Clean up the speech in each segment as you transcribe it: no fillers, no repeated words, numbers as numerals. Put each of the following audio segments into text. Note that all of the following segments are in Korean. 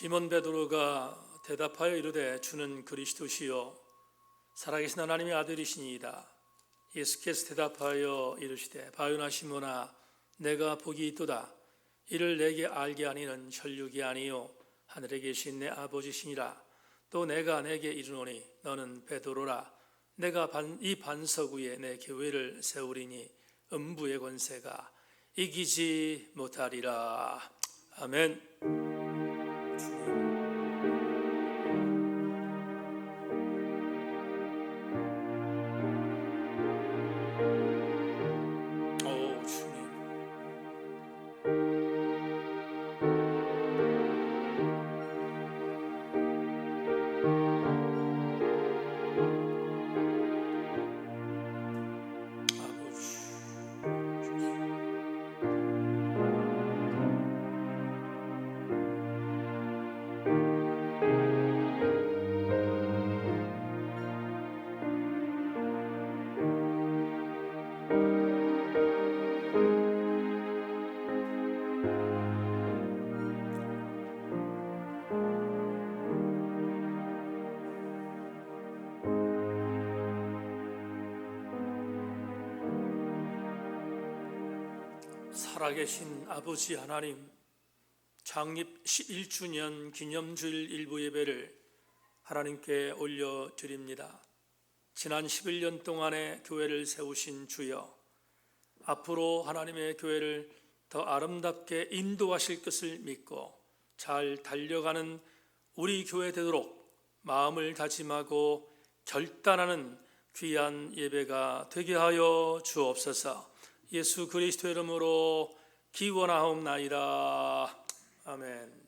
시몬 베드로가 대답하여 이르되 주는 그리스도시요 살아계신 하나님의 아들이시니이다. 예수께서 대답하여 이르시되 바요나 시몬아 내가 복이 있도다. 이를 내게 알게 하니는 혈육이 아니요 하늘에 계신 내 아버지시니라. 또 내가 내게 이르노니 너는 베드로라. 내가 이 반석 위에 내 교회를 세우리니 음부의 권세가 이기지 못하리라. 아멘. 살아계신 아버지 하나님, 창립 11주년 기념주일 일부 예배를 하나님께 올려드립니다. 지난 11년 동안의 교회를 세우신 주여, 앞으로 하나님의 교회를 더 아름답게 인도하실 것을 믿고 잘 달려가는 우리 교회 되도록 마음을 다짐하고 결단하는 귀한 예배가 되게 하여 주옵소서. 예수 그리스도 이름으로 기원하옵나이다. 아멘.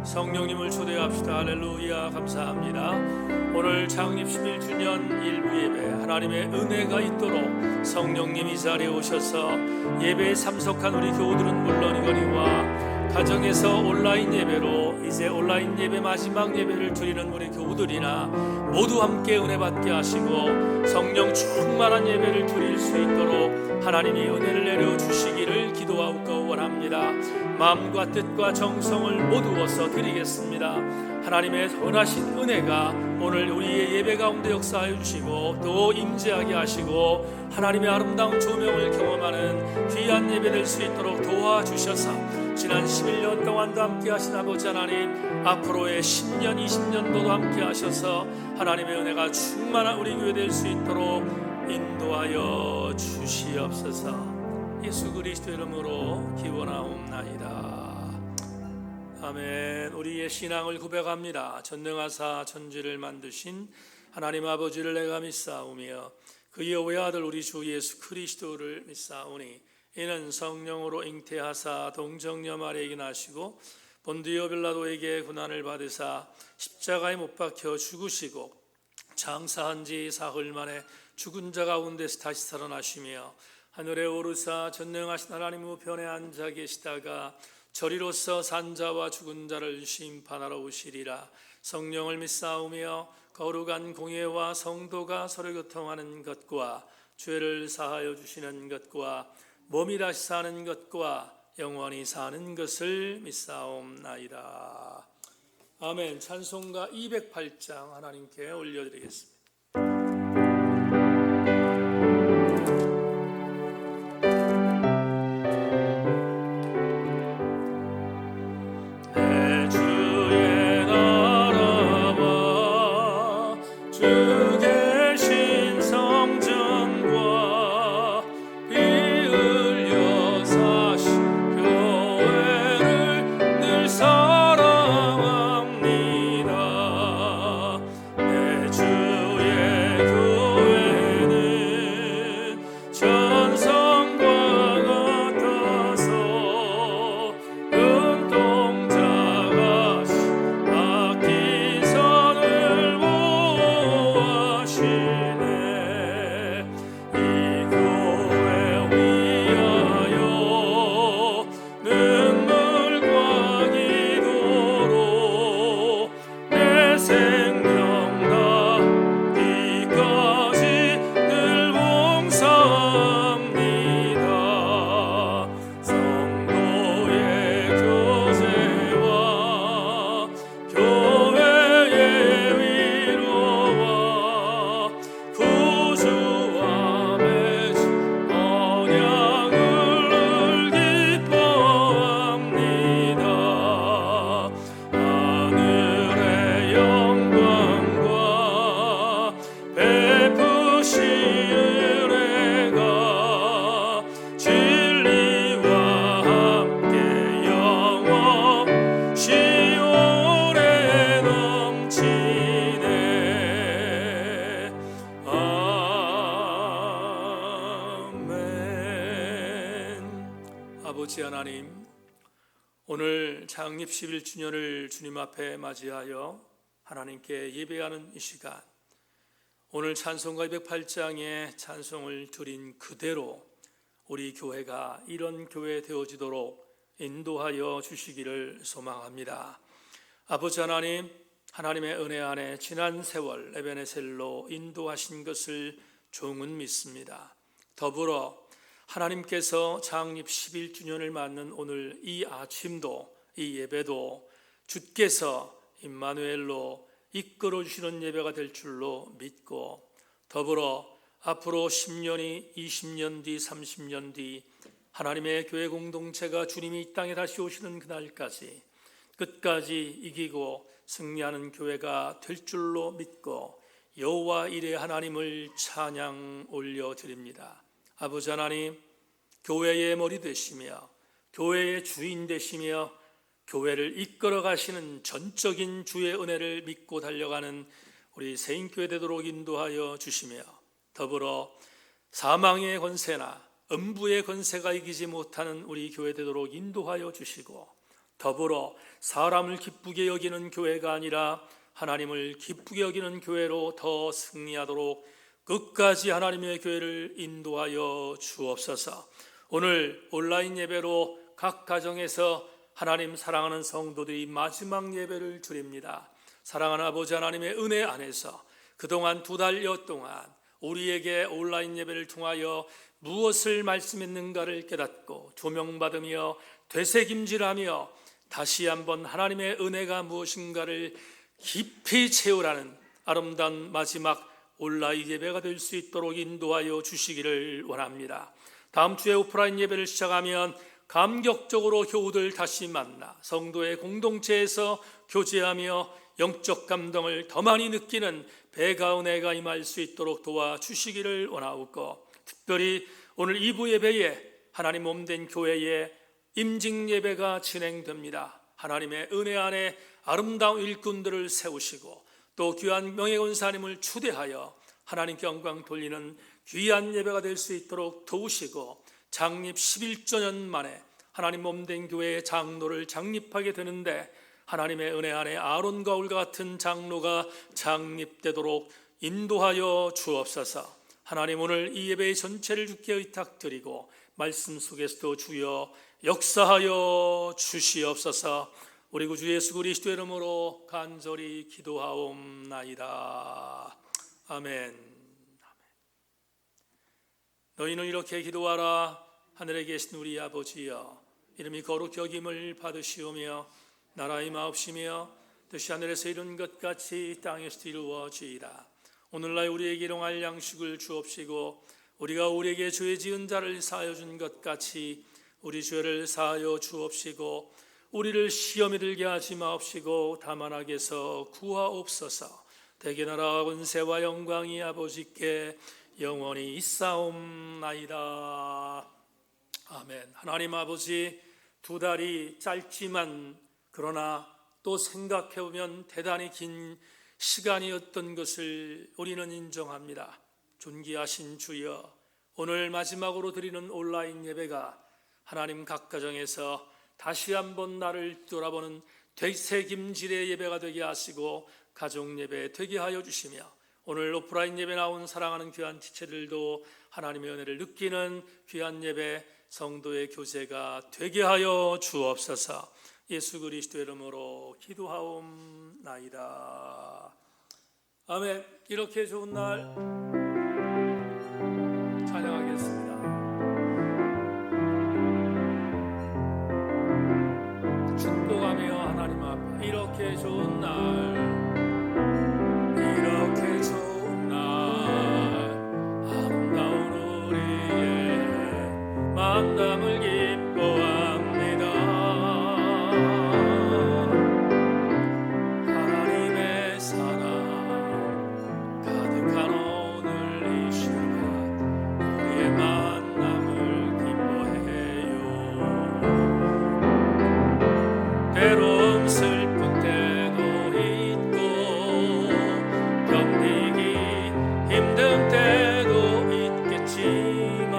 성령님을 초대합시다. 할렐루야. 감사합니다. 오늘 창립 11주년 일부 예배, 하나님의 은혜가 있도록 성령님 이 자리에 오셔서 예배에 참석한 우리 교우들은 물론이거니와 가정에서 온라인 예배로 이제 온라인 예배 마지막 예배를 드리는 우리 교우들이나 모두 함께 은혜 받게 하시고 성령 충만한 예배를 드릴 수 있도록 하나님이 은혜를 내려주시기를 기도하고 원합니다. 마음과 뜻과 정성을 모두어서 드리겠습니다. 하나님의 선하신 은혜가 오늘 우리의 예배 가운데 역사하여 주시고 또 임재하게 하시고 하나님의 아름다운 조명을 경험하는 귀한 예배 될 수 있도록 도와주셔서 지난 11년 동안도 함께 하신 아버지 하나님, 앞으로의 10년 20년도도 함께 하셔서 하나님의 은혜가 충만한 우리 교회 될 수 있도록 인도하여 주시옵소서. 예수 그리스도 이름으로 기원하옵나이다. 아멘. 우리의 신앙을 고백합니다. 전능하사 천지를 만드신 하나님 아버지를 내가 믿사오며 그의 외아들 우리 주 예수 그리스도를 믿사오니 이는 성령으로 잉태하사 동정녀 마리아에게 나시고 본디오 빌라도에게 고난을 받으사 십자가에 못 박혀 죽으시고 장사한 지 사흘 만에 죽은 자 가운데서 다시 살아나시며 하늘에 오르사 전능하신 하나님 우편에 앉아 계시다가 저리로서 산자와 죽은 자를 심판하러 오시리라. 성령을 믿사오며 거룩한 공예와 성도가 서로 교통하는 것과 죄를 사하여 주시는 것과 몸이 다시 사는 것과 영원히 사는 것을 믿사옵나이다. 아멘. 찬송가 208장 하나님께 올려드리겠습니다. 서 아버지 하나님, 오늘 창립 11주년을 주님 앞에 맞이하여 하나님께 예배하는 이 시간, 오늘 찬송가 208장의 찬송을 드린 그대로 우리 교회가 이런 교회 되어지도록 인도하여 주시기를 소망합니다. 아버지 하나님, 하나님의 은혜 안에 지난 세월 에베네셀로 인도하신 것을 종은 믿습니다. 더불어 하나님께서 창립 11주년을 맞는 오늘 이 아침도, 이 예배도 주께서 임마누엘로 이끌어 주시는 예배가 될 줄로 믿고, 더불어 앞으로 10년이 20년 뒤 30년 뒤 하나님의 교회 공동체가 주님이 이 땅에 다시 오시는 그날까지 끝까지 이기고 승리하는 교회가 될 줄로 믿고 여호와 이레 하나님을 찬양 올려드립니다. 아버지 하나님, 교회의 머리 되시며 교회의 주인 되시며 교회를 이끌어 가시는 전적인 주의 은혜를 믿고 달려가는 우리 세인교회 되도록 인도하여 주시며, 더불어 사망의 권세나 음부의 권세가 이기지 못하는 우리 교회 되도록 인도하여 주시고, 더불어 사람을 기쁘게 여기는 교회가 아니라 하나님을 기쁘게 여기는 교회로 더 승리하도록 끝까지 하나님의 교회를 인도하여 주옵소서. 오늘 온라인 예배로 각 가정에서 하나님 사랑하는 성도들이 마지막 예배를 드립니다. 사랑하는 아버지 하나님의 은혜 안에서 그동안 2달여 동안 우리에게 온라인 예배를 통하여 무엇을 말씀했는가를 깨닫고 조명받으며 되새김질하며 다시 한번 하나님의 은혜가 무엇인가를 깊이 채우라는 아름다운 마지막 온라인 예배가 될 수 있도록 인도하여 주시기를 원합니다. 다음 주에 오프라인 예배를 시작하면 감격적으로 교우들 다시 만나 성도의 공동체에서 교제하며 영적 감동을 더 많이 느끼는 배가 은혜가 임할 수 있도록 도와주시기를 원하옵고, 특별히 오늘 2부 예배에 하나님 몸된 교회에 임직 예배가 진행됩니다. 하나님의 은혜 안에 아름다운 일꾼들을 세우시고 또 귀한 명예권사님을 초대하여 하나님께 영광 돌리는 귀한 예배가 될 수 있도록 도우시고, 창립 11주년 만에 하나님 몸된 교회의 장로를 창립하게 되는데 하나님의 은혜 안에 아론과 울과 같은 장로가 창립되도록 인도하여 주옵소서. 하나님, 오늘 이 예배의 전체를 주께 의탁드리고 말씀 속에서도 주여 역사하여 주시옵소서. 우리 구주 예수 그리스도의 이름으로 간절히 기도하옵나이다. 아멘. 너희는 이렇게 기도하라. 하늘에 계신 우리 아버지여, 이름이 거룩히 여김을 받으시오며 나라의 마옵시며 뜻이 하늘에서 이룬 것 같이 땅에서도 이루어지이다. 오늘날 우리에게 일용할 양식을 주옵시고 우리가 우리에게 죄 지은 자를 사하여 준 것 같이 우리 죄를 사하여 주옵시고 우리를 시험에 들게 하지 마옵시고 다만 악에서 구하옵소서. 대개 나라와 권세와 영광이 아버지께 영원히 있사옵나이다. 아멘. 하나님 아버지, 2달이 짧지만 그러나 또 생각해보면 대단히 긴 시간이었던 것을 우리는 인정합니다. 존귀하신 주여, 오늘 마지막으로 드리는 온라인 예배가 하나님 각 가정에서 다시 한번 나를 돌아보는 되새김질의 예배가 되게 하시고 가정 예배 되게 하여 주시며, 오늘 오프라인 예배 나온 사랑하는 귀한 지체들도 하나님의 은혜를 느끼는 귀한 예배, 성도의 교제가 되게 하여 주옵소서. 예수 그리스도의 이름으로 기도하옵나이다. 아멘. 이렇게 좋은 날 찬양하겠습니다. 축복하며 하나님 앞에 이렇게 좋은 날, 이렇게 좋은 날, 아름다운 우리의 만남을 기뻐합니다. 하나님의 사랑 가득한 오늘 이 시간 우리의 만남을 기뻐해요. 때론 슬픈 때도 있고 견디기 힘든 때도 있겠지만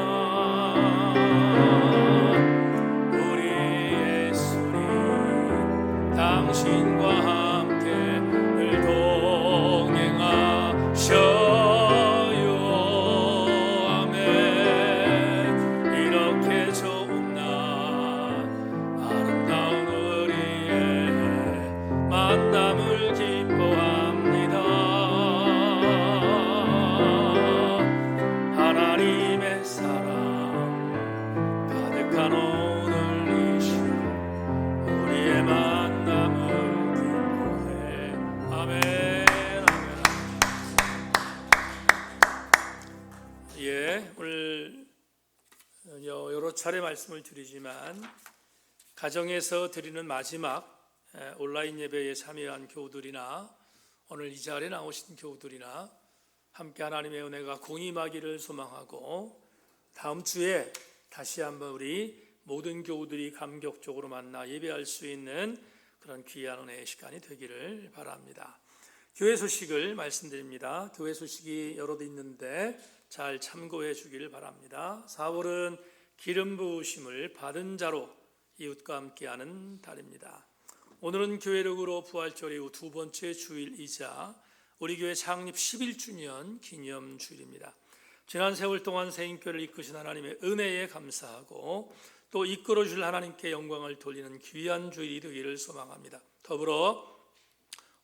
하나님의 사랑 가득한 오늘 이 시간 우리의 만남을 기뻐해. 아멘. 아멘. 예, 오늘 여러 차례 말씀을 드리지만 가정에서 드리는 마지막 온라인 예배에 참여한 교우들이나 오늘 이 자리에 나오신 교우들이나 함께 하나님의 은혜가 공임하기를 소망하고, 다음 주에 다시 한번 우리 모든 교우들이 감격적으로 만나 예배할 수 있는 그런 귀한 은혜의 시간이 되기를 바랍니다. 교회 소식을 말씀드립니다. 교회 소식이 여러 개 있는데 잘 참고해 주기를 바랍니다. 4월은 기름 부으심을 받은 자로 이웃과 함께하는 달입니다. 오늘은 교회력으로 부활절 이후 두 번째 주일이자 우리 교회 창립 11주년 기념 주일입니다. 지난 세월 동안 새인교회를 이끄신 하나님의 은혜에 감사하고 또 이끌어 주실 하나님께 영광을 돌리는 귀한 주일이 되기를 소망합니다. 더불어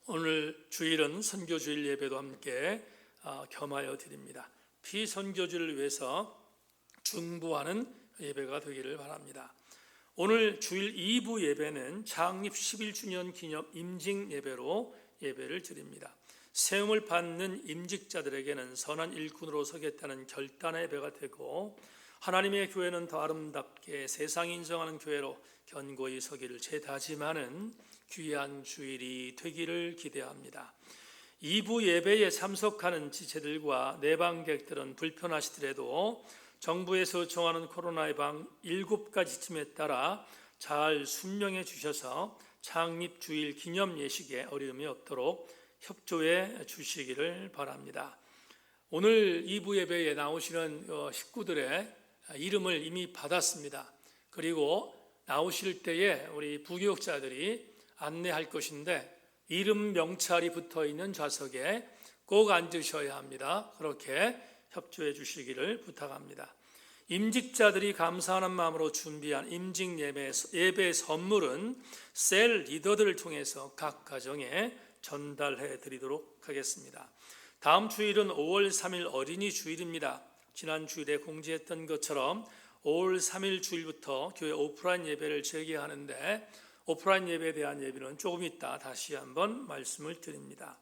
오늘 주일은 선교주일 예배도 함께 겸하여 드립니다. 피선교주를 위해서 중보하는 예배가 되기를 바랍니다. 오늘 주일 2부 예배는 창립 11주년 기념 임직 예배로 예배를 드립니다. 세움을 받는 임직자들에게는 선한 일꾼으로 서겠다는 결단의 예배가 되고, 하나님의 교회는 더 아름답게 세상이 인정하는 교회로 견고히 서기를 재다짐하는 귀한 주일이 되기를 기대합니다. 2부 예배에 참석하는 지체들과 내방객들은 불편하시더라도 정부에서 정하는 코로나 예방 7가지 지침에 따라 잘 순명해 주셔서 창립 주일 기념 예식에 어려움이 없도록 협조해 주시기를 바랍니다. 오늘 2부 예배에 나오시는 식구들의 이름을 이미 받았습니다. 그리고 나오실 때에 우리 부교육자들이 안내할 것인데 이름 명찰이 붙어있는 좌석에 꼭 앉으셔야 합니다. 그렇게 협조해 주시기를 부탁합니다. 임직자들이 감사하는 마음으로 준비한 임직 예배 선물은 셀 리더들을 통해서 각 가정에 전달해 드리도록 하겠습니다. 다음 주일은 5월 3일 어린이 주일입니다. 지난 주일에 공지했던 것처럼 5월 3일 주일부터 교회 오프라인 예배를 재개하는데 오프라인 예배에 대한 예비는 조금 이따 다시 한번 말씀을 드립니다.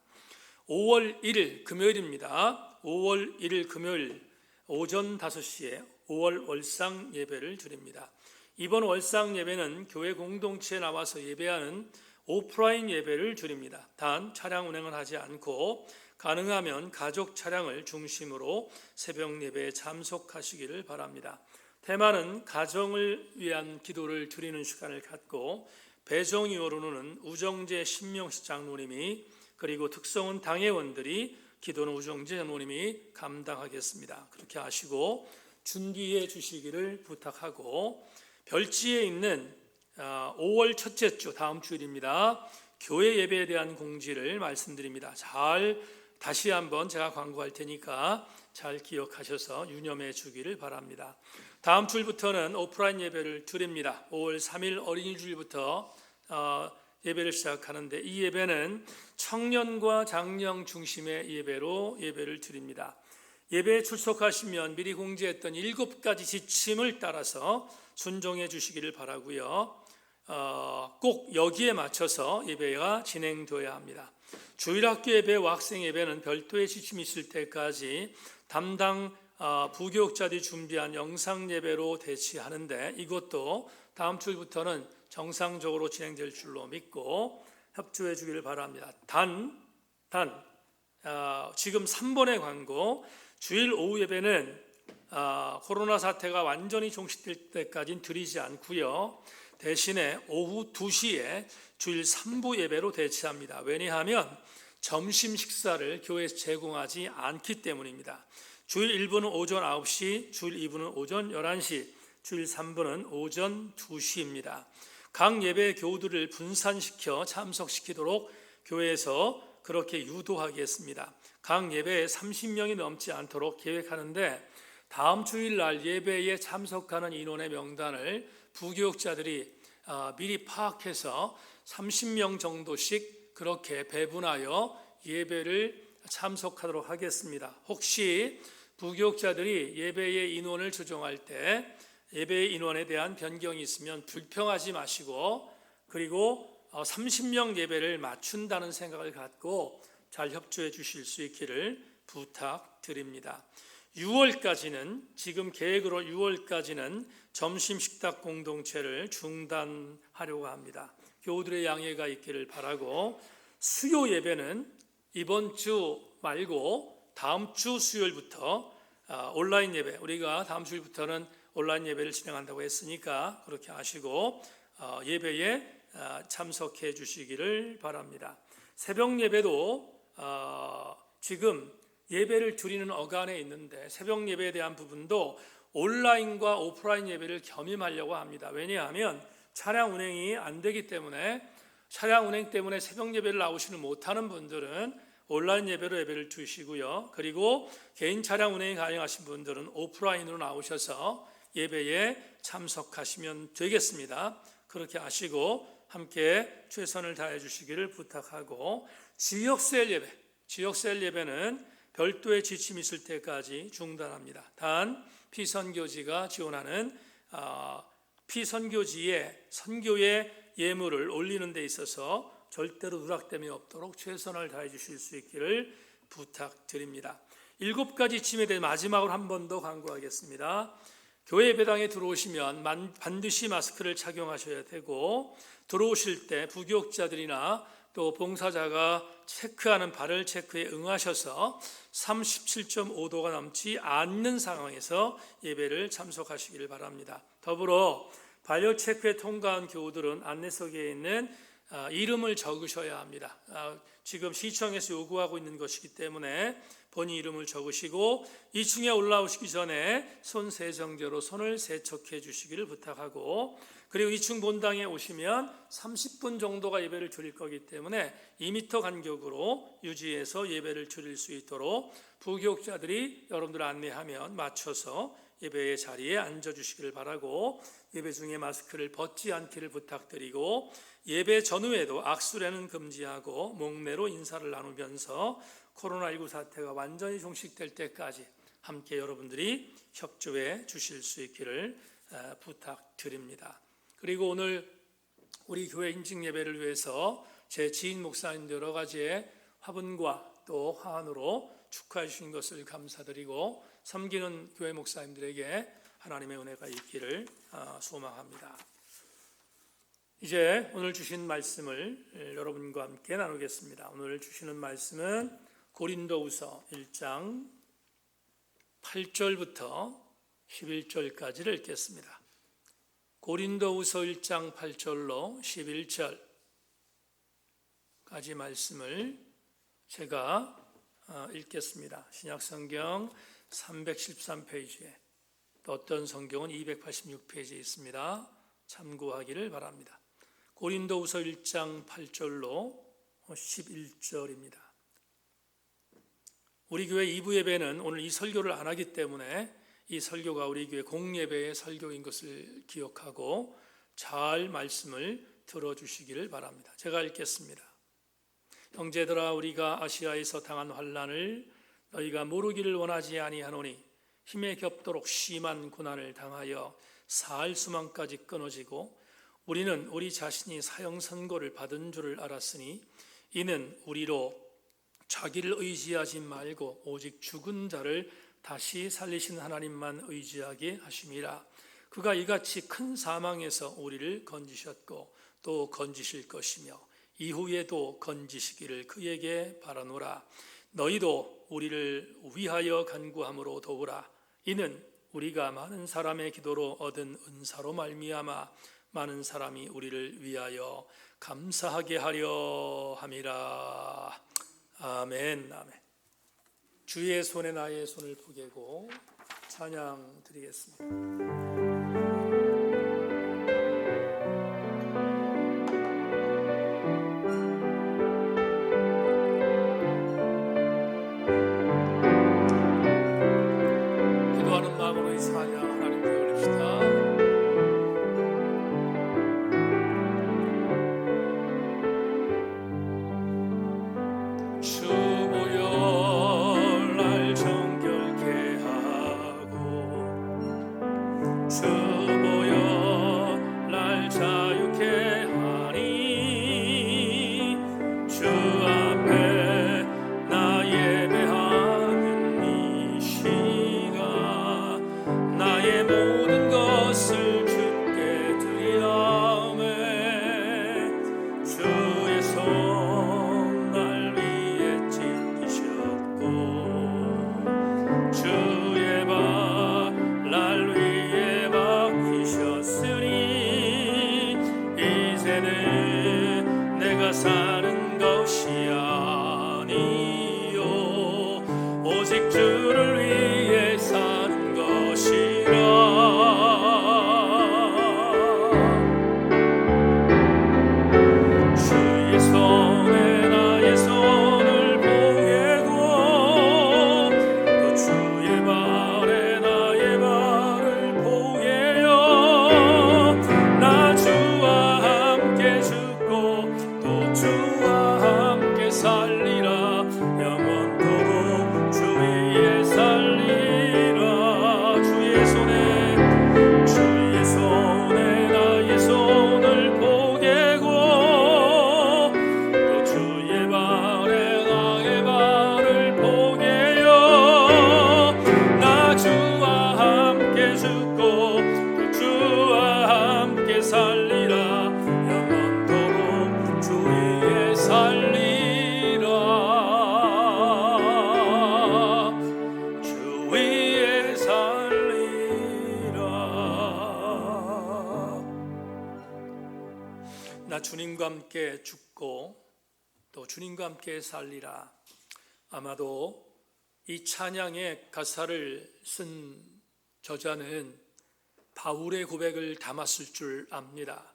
5월 1일 금요일입니다. 5월 1일 금요일 오전 5시에 5월 월상 예배를 드립니다. 이번 월상 예배는 교회 공동체에 나와서 예배하는 오프라인 예배를 드립니다. 단 차량 운행은 하지 않고 가능하면 가족 차량을 중심으로 새벽 예배에 참석하시기를 바랍니다. 테마는 가정을 위한 기도를 드리는 시간을 갖고, 배정이어로는 우정재 신명식 장로님이, 그리고 특성은 당회원들이, 기도는 우정재 장로님이 감당하겠습니다. 그렇게 하시고 준비해 주시기를 부탁하고, 별지에 있는 5월 첫째 주 다음 주일입니다. 교회 예배에 대한 공지를 말씀드립니다. 잘 다시 한번 제가 광고할 테니까 잘 기억하셔서 유념해 주기를 바랍니다. 다음 주일부터는 오프라인 예배를 드립니다. 5월 3일 어린이 주일부터 예배를 시작하는데, 이 예배는 청년과 장년 중심의 예배로 예배를 드립니다. 예배에 출석하시면 미리 공지했던 7가지 지침을 따라서 순종해 주시기를 바라고요. 꼭 여기에 맞춰서 예배가 진행되어야 합니다. 주일학교 예배와 학생 예배는 별도의 지침이 있을 때까지 담당 부교육자들이 준비한 영상 예배로 대치하는데, 이것도 다음 주일부터는 정상적으로 진행될 줄로 믿고 협조해 주기를 바랍니다. 지금 3번의 광고, 주일 오후 예배는 코로나 사태가 완전히 종식될 때까지는 드리지 않고요. 대신에 오후 2시에 주일 3부 예배로 대체합니다. 왜냐하면 점심 식사를 교회에서 제공하지 않기 때문입니다. 주일 1부는 오전 9시, 주일 2부는 오전 11시, 주일 3부는 오전 2시입니다. 각 예배 교우들을 분산시켜 참석시키도록 교회에서 그렇게 유도하겠습니다. 각 예배에 30명이 넘지 않도록 계획하는데, 다음 주일날 예배에 참석하는 인원의 명단을 부교육자들이 미리 파악해서 30명 정도씩 그렇게 배분하여 예배를 참석하도록 하겠습니다. 혹시 부교육자들이 예배의 인원을 조정할 때 예배의 인원에 대한 변경이 있으면 불평하지 마시고, 그리고 30명 예배를 맞춘다는 생각을 갖고 잘 협조해 주실 수 있기를 부탁드립니다. 6월까지는, 지금 계획으로 6월까지는 점심 식탁 공동체를 중단하려고 합니다. 교우들의 양해가 있기를 바라고, 수요 예배는 이번 주 말고 다음 주 수요일부터 온라인 예배, 우리가 다음 주일부터는 온라인 예배를 진행한다고 했으니까 그렇게 하시고 예배에 참석해 주시기를 바랍니다. 새벽 예배도 지금 예배를 드리는 어간에 있는데 새벽 예배에 대한 부분도 온라인과 오프라인 예배를 겸임하려고 합니다. 왜냐하면 차량 운행이 안 되기 때문에, 차량 운행 때문에 새벽 예배를 나오시는 못하는 분들은 온라인 예배로 예배를 드시고요. 그리고 개인 차량 운행이 가능하신 분들은 오프라인으로 나오셔서 예배에 참석하시면 되겠습니다. 그렇게 하시고 함께 최선을 다해 주시기를 부탁하고, 지역셀 예배는 별도의 지침이 있을 때까지 중단합니다. 단 피선교지가 지원하는 피선교지에 선교의 예물을 올리는 데 있어서 절대로 누락됨이 없도록 최선을 다해 주실 수 있기를 부탁드립니다. 7가지 지침에 대해 마지막으로 한 번 더 강조하겠습니다. 교회 예배당에 들어오시면 반드시 마스크를 착용하셔야 되고, 들어오실 때 부교육자들이나 또 봉사자가 체크하는 발열 체크에 응하셔서 37.5도가 넘지 않는 상황에서 예배를 참석하시기를 바랍니다. 더불어 발열 체크에 통과한 교우들은 안내석에 있는 이름을 적으셔야 합니다. 지금 시청에서 요구하고 있는 것이기 때문에 본인 이름을 적으시고 2층에 올라오시기 전에 손 세정제로 손을 세척해 주시기를 부탁하고, 그리고 2층 본당에 오시면 30분 정도가 예배를 드릴 거기 때문에 2m 간격으로 유지해서 예배를 드릴 수 있도록 부교육자들이 여러분들 안내하면 맞춰서 예배의 자리에 앉아주시기를 바라고, 예배 중에 마스크를 벗지 않기를 부탁드리고, 예배 전후에도 악수례는 금지하고 목례로 인사를 나누면서 코로나19 사태가 완전히 종식될 때까지 함께 여러분들이 협조해 주실 수 있기를 부탁드립니다. 그리고 오늘 우리 교회 인증 예배를 위해서 제 지인 목사님들 여러 가지의 화분과 또 화환으로 축하해 주신 것을 감사드리고, 섬기는 교회 목사님들에게 하나님의 은혜가 있기를 소망합니다. 이제 오늘 주신 말씀을 여러분과 함께 나누겠습니다. 오늘 주시는 말씀은 고린도후서 1장 8절부터 11절까지를 읽겠습니다. 고린도후서 1장 8절로 11절까지 말씀을 제가 읽겠습니다. 신약성경 313페이지에, 또 어떤 성경은 286페이지에 있습니다. 참고하기를 바랍니다. 고린도후서 1장 8절로 11절입니다. 우리 교회 2부 예배는 오늘 이 설교를 안 하기 때문에 이 설교가 우리 교회 공예배의 설교인 것을 기억하고 잘 말씀을 들어주시기를 바랍니다. 제가 읽겠습니다. 형제들아, 우리가 아시아에서 당한 환난을 너희가 모르기를 원하지 아니하노니, 힘에 겹도록 심한 고난을 당하여 사할 수만까지 끊어지고, 우리는 우리 자신이 사형 선고를 받은 줄을 알았으니, 이는 우리로 자기를 의지하지 말고 오직 죽은 자를 다시 살리신 하나님만 의지하게 하심이라. 그가 이같이 큰 사망에서 우리를 건지셨고 또 건지실 것이며 이후에도 건지시기를 그에게 바라노라. 너희도 우리를 위하여 간구함으로 도우라. 이는 우리가 많은 사람의 기도로 얻은 은사로 말미암아 많은 사람이 우리를 위하여 감사하게 하려 함이라. 아멘. 아멘. 주의 손에 나의 손을 포개고 찬양 드리겠습니다. 주보혈 날 정결케 주 보여 날 자유케 하니 주 앞에 나 예배하는 이 시간 나의 모든 것을 주께 드리오매 주의 손 날 위에 찢기셨고 주의 발 날 위에 박히셨으니 이제는 내가 사는 것이 아니요 오직 주를 위해 사는 것이라 주의 손에 나의 손을 보이고 또 주의 발에 나의 발을 보여요 나 주와 함께 죽고 또 주와 함께 살리라 영원토록 주 위에 살리라 주의 손에 나의 손을 보게고 또 주의 발에 나의 발을 보게요 나 주와 함께 죽고 또 주와 함께 살리라 영원토록 주 위에 살리라 주 위에 살리라 나 주님과 함께 죽고 또 주님과 함께 살리라 아마도 이 찬양의 가사를 쓴 저자는 바울의 고백을 담았을 줄 압니다.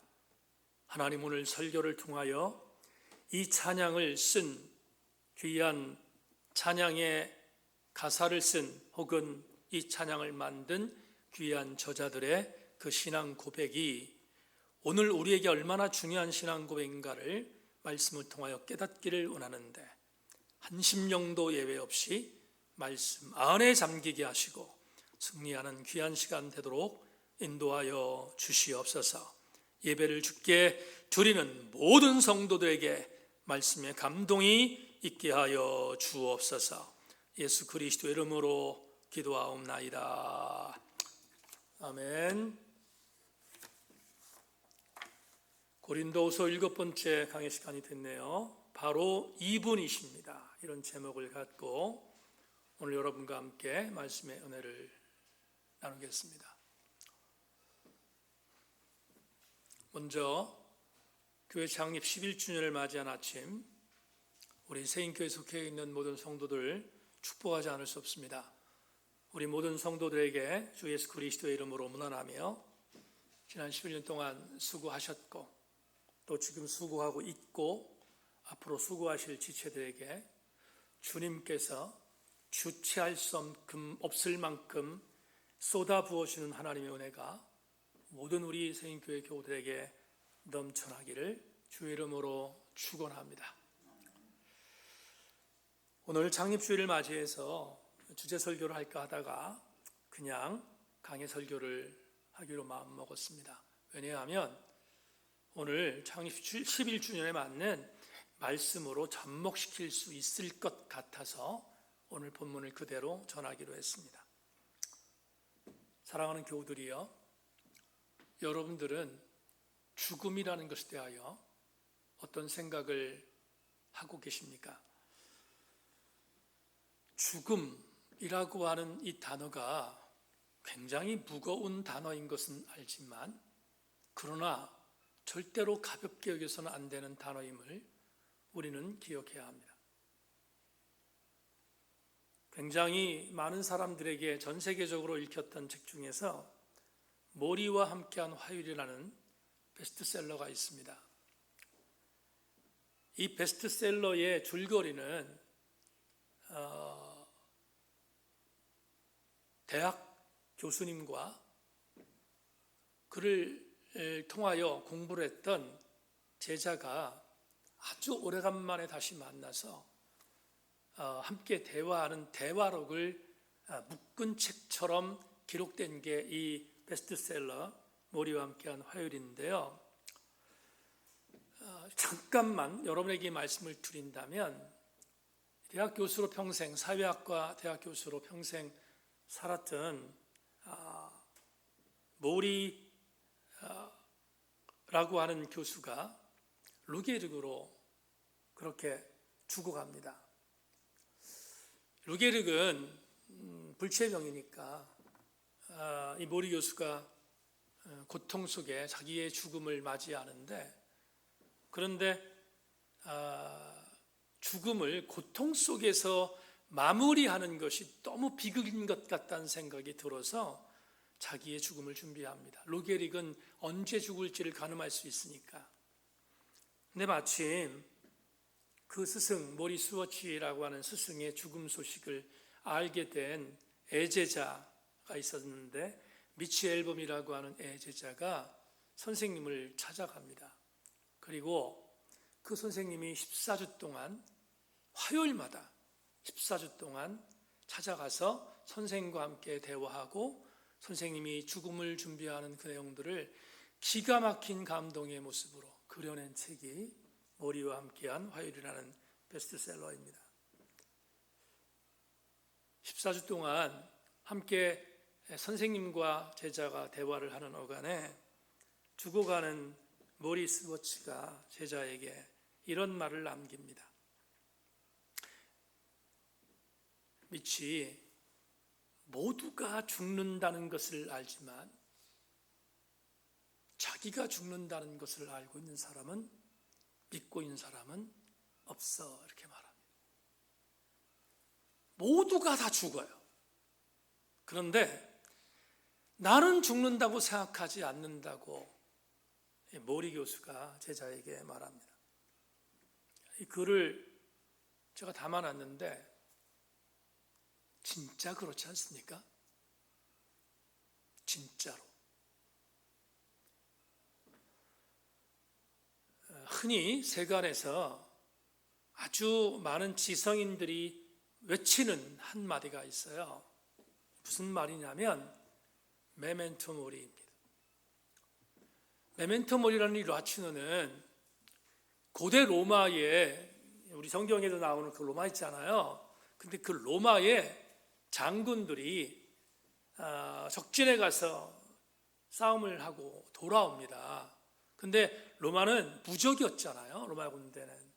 하나님 오늘 설교를 통하여 이 찬양을 쓴 귀한 찬양의 가사를 쓴 혹은 이 찬양을 만든 귀한 저자들의 그 신앙 고백이 오늘 우리에게 얼마나 중요한 신앙 고백인가를 말씀을 통하여 깨닫기를 원하는데 한 심령도 예외 없이 말씀 안에 잠기게 하시고 승리하는 귀한 시간 되도록 인도하여 주시옵소서. 예배를 주께 드리는 모든 성도들에게 말씀의 감동이 있게 하여 주옵소서. 예수 그리스도 이름으로 기도하옵나이다. 아멘. 고린도후서 7번째 강의 시간이 됐네요. 바로 2분이십니다. 이런 제목을 갖고 오늘 여러분과 함께 말씀의 은혜를 나누겠습니다. 먼저 교회 창립 11주년을 맞이한 아침 우리 세인교회 속해 있는 모든 성도들 축복하지 않을 수 없습니다. 우리 모든 성도들에게 주 예수 그리스도의 이름으로 문안하며 지난 11년 동안 수고하셨고 또 지금 수고하고 있고 앞으로 수고하실 지체들에게 주님께서 주체할 수 없을 만큼 쏟아부어주는 하나님의 은혜가 모든 우리 세인교회 교우들에게 넘쳐나기를 주의 이름으로 축원합니다. 오늘 창립주일을 맞이해서 주제 설교를 할까 하다가 그냥 강의 설교를 하기로 마음먹었습니다. 왜냐하면 오늘 창립 11주년에 맞는 말씀으로 접목시킬 수 있을 것 같아서 오늘 본문을 그대로 전하기로 했습니다. 사랑하는 교우들이여, 여러분들은 죽음이라는 것에 대하여 어떤 생각을 하고 계십니까? 죽음이라고 하는 이 단어가 굉장히 무거운 단어인 것은 알지만 그러나 절대로 가볍게 여겨서는 안 되는 단어임을 우리는 기억해야 합니다. 굉장히 많은 사람들에게 전 세계적으로 읽혔던 책 중에서 모리와 함께한 화요일이라는 베스트셀러가 있습니다. 이 베스트셀러의 줄거리는 대학 교수님과 그를 통하여 공부를 했던 제자가 아주 오래간만에 다시 만나서 함께 대화하는 대화록을 묶은 책처럼 기록된 게 이 베스트셀러 모리와 함께한 화요일인데요. 잠깐만 여러분에게 말씀을 드린다면 대학 교수로 평생, 사회학과 대학 교수로 평생 살았던 모리라고 하는 교수가 루게르그로 그렇게 죽어갑니다. 루게르그는 불치병이니까 이 모리 교수가 고통 속에 자기의 죽음을 맞이하는데, 그런데 죽음을 고통 속에서 마무리하는 것이 너무 비극인 것 같다는 생각이 들어서 자기의 죽음을 준비합니다. 루게르그는 언제 죽을지를 가늠할 수 있으니까. 근데 마침 그 스승 모리 스워치라고 하는 스승의 죽음 소식을 알게 된 애제자가 있었는데, 미치 앨범이라고 하는 애제자가 선생님을 찾아갑니다. 그리고 그 선생님이 14주 동안 화요일마다 14주 동안 찾아가서 선생님과 함께 대화하고 선생님이 죽음을 준비하는 그 내용들을 기가 막힌 감동의 모습으로 그려낸 책이 모리와 함께한 화요일이라는 베스트셀러입니다. 14주 동안 함께 선생님과 제자가 대화를 하는 어간에 죽어가는 모리 스워치가 제자에게 이런 말을 남깁니다. 미치, 모두가 죽는다는 것을 알지만 자기가 죽는다는 것을 알고 있는 사람은, 믿고 있는 사람은 없어, 이렇게 말합니다. 모두가 다 죽어요. 그런데 나는 죽는다고 생각하지 않는다고 모리 교수가 제자에게 말합니다. 이 글을 제가 담아놨는데 진짜 그렇지 않습니까? 진짜로. 흔히 세간에서 아주 많은 지성인들이 외치는 한마디가 있어요. 무슨 말이냐면 메멘토 모리입니다. 메멘토 모리라는 이 라틴어는 고대 로마에, 우리 성경에도 나오는 그 로마 있잖아요. 근데 그 로마의 장군들이 적진에 가서 싸움을 하고 돌아옵니다. 근데 로마는 무적이었잖아요. 로마 군대는.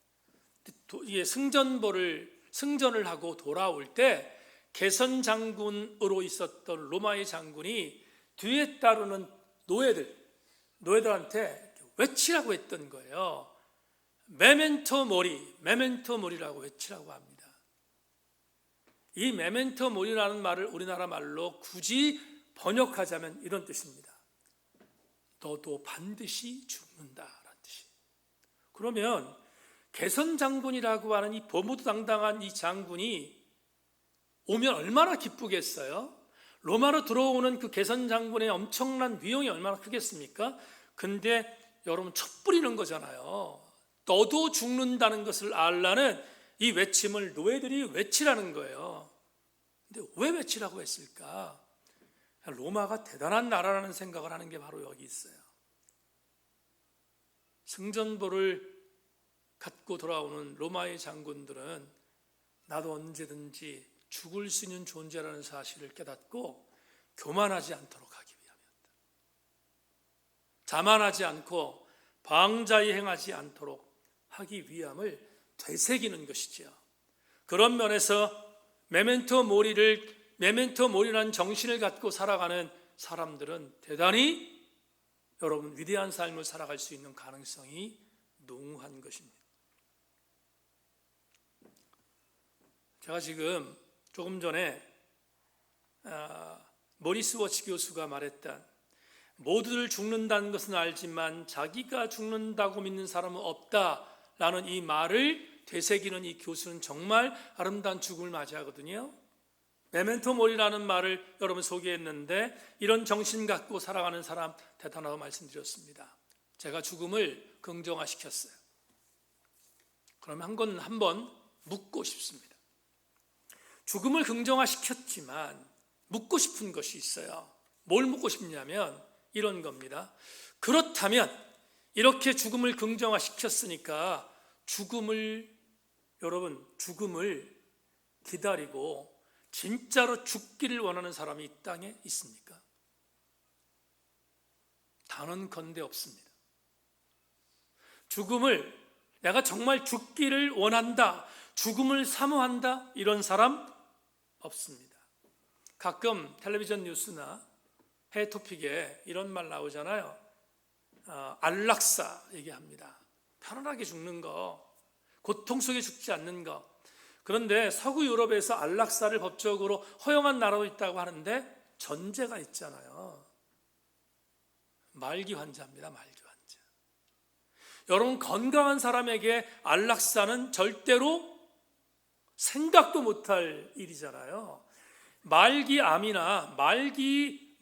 이게 승전을 하고 돌아올 때 개선 장군으로 있었던 로마의 장군이 뒤에 따르는 노예들한테 외치라고 했던 거예요. 메멘토 모리라고 외치라고 합니다. 이 메멘토 모리라는 말을 우리나라 말로 굳이 번역하자면 이런 뜻입니다. 너도 반드시 죽는다라는 뜻이. 그러면 개선 장군이라고 하는 이 버무드당당한 이 장군이 오면 얼마나 기쁘겠어요? 로마로 들어오는 그 개선 장군의 엄청난 위용이 얼마나 크겠습니까? 근데 여러분 촛불이는 거잖아요. 너도 죽는다는 것을 알라는 이 외침을 노예들이 외치라는 거예요. 근데 왜 외치라고 했을까? 로마가 대단한 나라라는 생각을 하는 게 바로 여기 있어요. 승전보를 갖고 돌아오는 로마의 장군들은 나도 언제든지 죽을 수 있는 존재라는 사실을 깨닫고 교만하지 않도록 하기 위함이었다. 자만하지 않고 방자히 행하지 않도록 하기 위함을 되새기는 것이지요. 그런 면에서 메멘토 모리라는 정신을 갖고 살아가는 사람들은 대단히 여러분 위대한 삶을 살아갈 수 있는 가능성이 농후한 것입니다. 제가 지금 조금 전에 모리 스워치 교수가 말했던 모두들 죽는다는 것은 알지만 자기가 죽는다고 믿는 사람은 없다라는 이 말을 되새기는 이 교수는 정말 아름다운 죽음을 맞이하거든요. 메멘토 모리라는 말을 여러분 소개했는데 이런 정신 갖고 살아가는 사람 대단하다고 말씀드렸습니다. 제가 죽음을 긍정화시켰어요. 그러면 한번 묻고 싶습니다. 죽음을 긍정화시켰지만 묻고 싶은 것이 있어요. 뭘 묻고 싶냐면 이런 겁니다. 그렇다면 이렇게 죽음을 긍정화시켰으니까 여러분 죽음을 기다리고 진짜로 죽기를 원하는 사람이 이 땅에 있습니까? 단언컨대 없습니다. 죽음을 내가 정말 죽기를 원한다, 죽음을 사모한다, 이런 사람 없습니다. 가끔 텔레비전 뉴스나 해외 토픽에 이런 말 나오잖아요. 안락사 얘기합니다. 편안하게 죽는 거, 고통 속에 죽지 않는 거. 그런데 서구 유럽에서 안락사를 법적으로 허용한 나라도 있다고 하는데 전제가 있잖아요. 말기 환자입니다. 말기 환자. 여러분, 건강한 사람에게 안락사는 절대로 생각도 못할 일이잖아요. 말기암이나 말기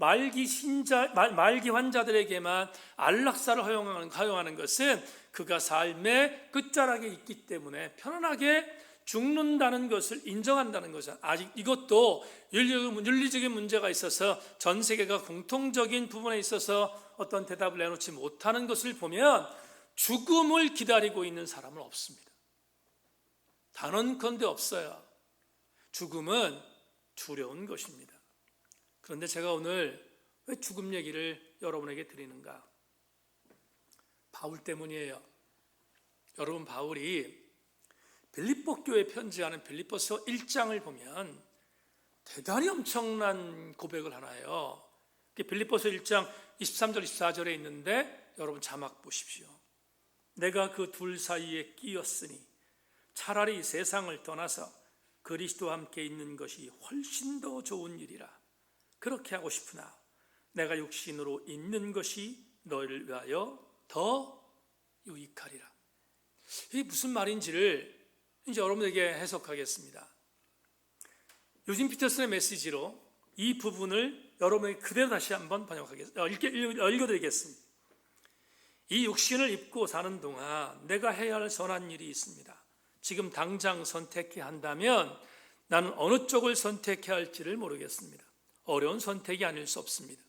환자들에게만 안락사를 허용하는 것은 그가 삶의 끝자락에 있기 때문에 편안하게 죽는다는 것을 인정한다는 거죠. 아직 이것도 윤리적인 문제가 있어서 전 세계가 공통적인 부분에 있어서 어떤 대답을 내놓지 못하는 것을 보면 죽음을 기다리고 있는 사람은 없습니다. 단언컨대 없어요. 죽음은 두려운 것입니다. 그런데 제가 오늘 왜 죽음 얘기를 여러분에게 드리는가? 바울 때문이에요. 여러분, 바울이 빌립보 교회에 편지하는 빌립보서 1장을 보면 대단히 엄청난 고백을 하나 해요. 빌립보서 1장 23절 24절에 있는데 여러분 자막 보십시오. 내가 그 둘 사이에 끼었으니 차라리 세상을 떠나서 그리스도와 함께 있는 것이 훨씬 더 좋은 일이라. 그렇게 하고 싶으나 내가 육신으로 있는 것이 너희를 위하여 더 유익하리라. 이게 무슨 말인지를 이제 여러분에게 해석하겠습니다. 유진 피터슨의 메시지로 이 부분을 여러분에게 그대로 다시 한번 읽어드리겠습니다. 이 육신을 입고 사는 동안 내가 해야 할 선한 일이 있습니다. 지금 당장 선택해야 한다면 나는 어느 쪽을 선택해야 할지를 모르겠습니다. 어려운 선택이 아닐 수 없습니다.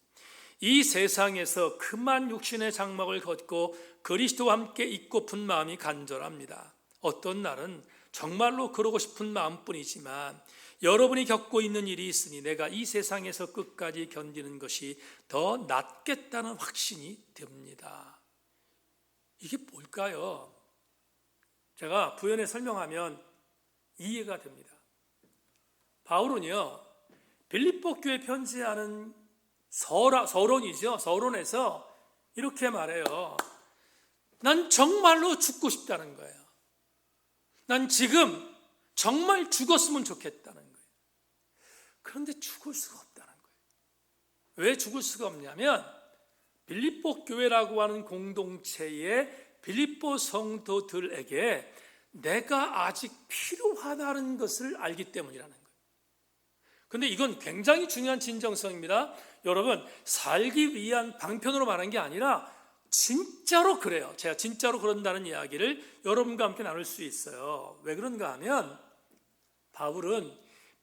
이 세상에서 그만 육신의 장막을 걷고 그리스도와 함께 있고픈 마음이 간절합니다. 어떤 날은 정말로 그러고 싶은 마음뿐이지만 여러분이 겪고 있는 일이 있으니 내가 이 세상에서 끝까지 견디는 것이 더 낫겠다는 확신이 듭니다. 이게 뭘까요? 제가 부연에 설명하면 이해가 됩니다. 바울은요, 빌립보 교회 편지하는 서론에서 이렇게 말해요. 난 정말로 죽고 싶다는 거예요. 난 지금 정말 죽었으면 좋겠다는 거예요. 그런데 죽을 수가 없다는 거예요. 왜 죽을 수가 없냐면 빌립보 교회라고 하는 공동체의 빌립보 성도들에게 내가 아직 필요하다는 것을 알기 때문이라는 거예요. 그런데 이건 굉장히 중요한 진정성입니다. 여러분, 살기 위한 방편으로 말한 게 아니라 진짜로 그래요. 제가 진짜로 그런다는 이야기를 여러분과 함께 나눌 수 있어요. 왜 그런가 하면 바울은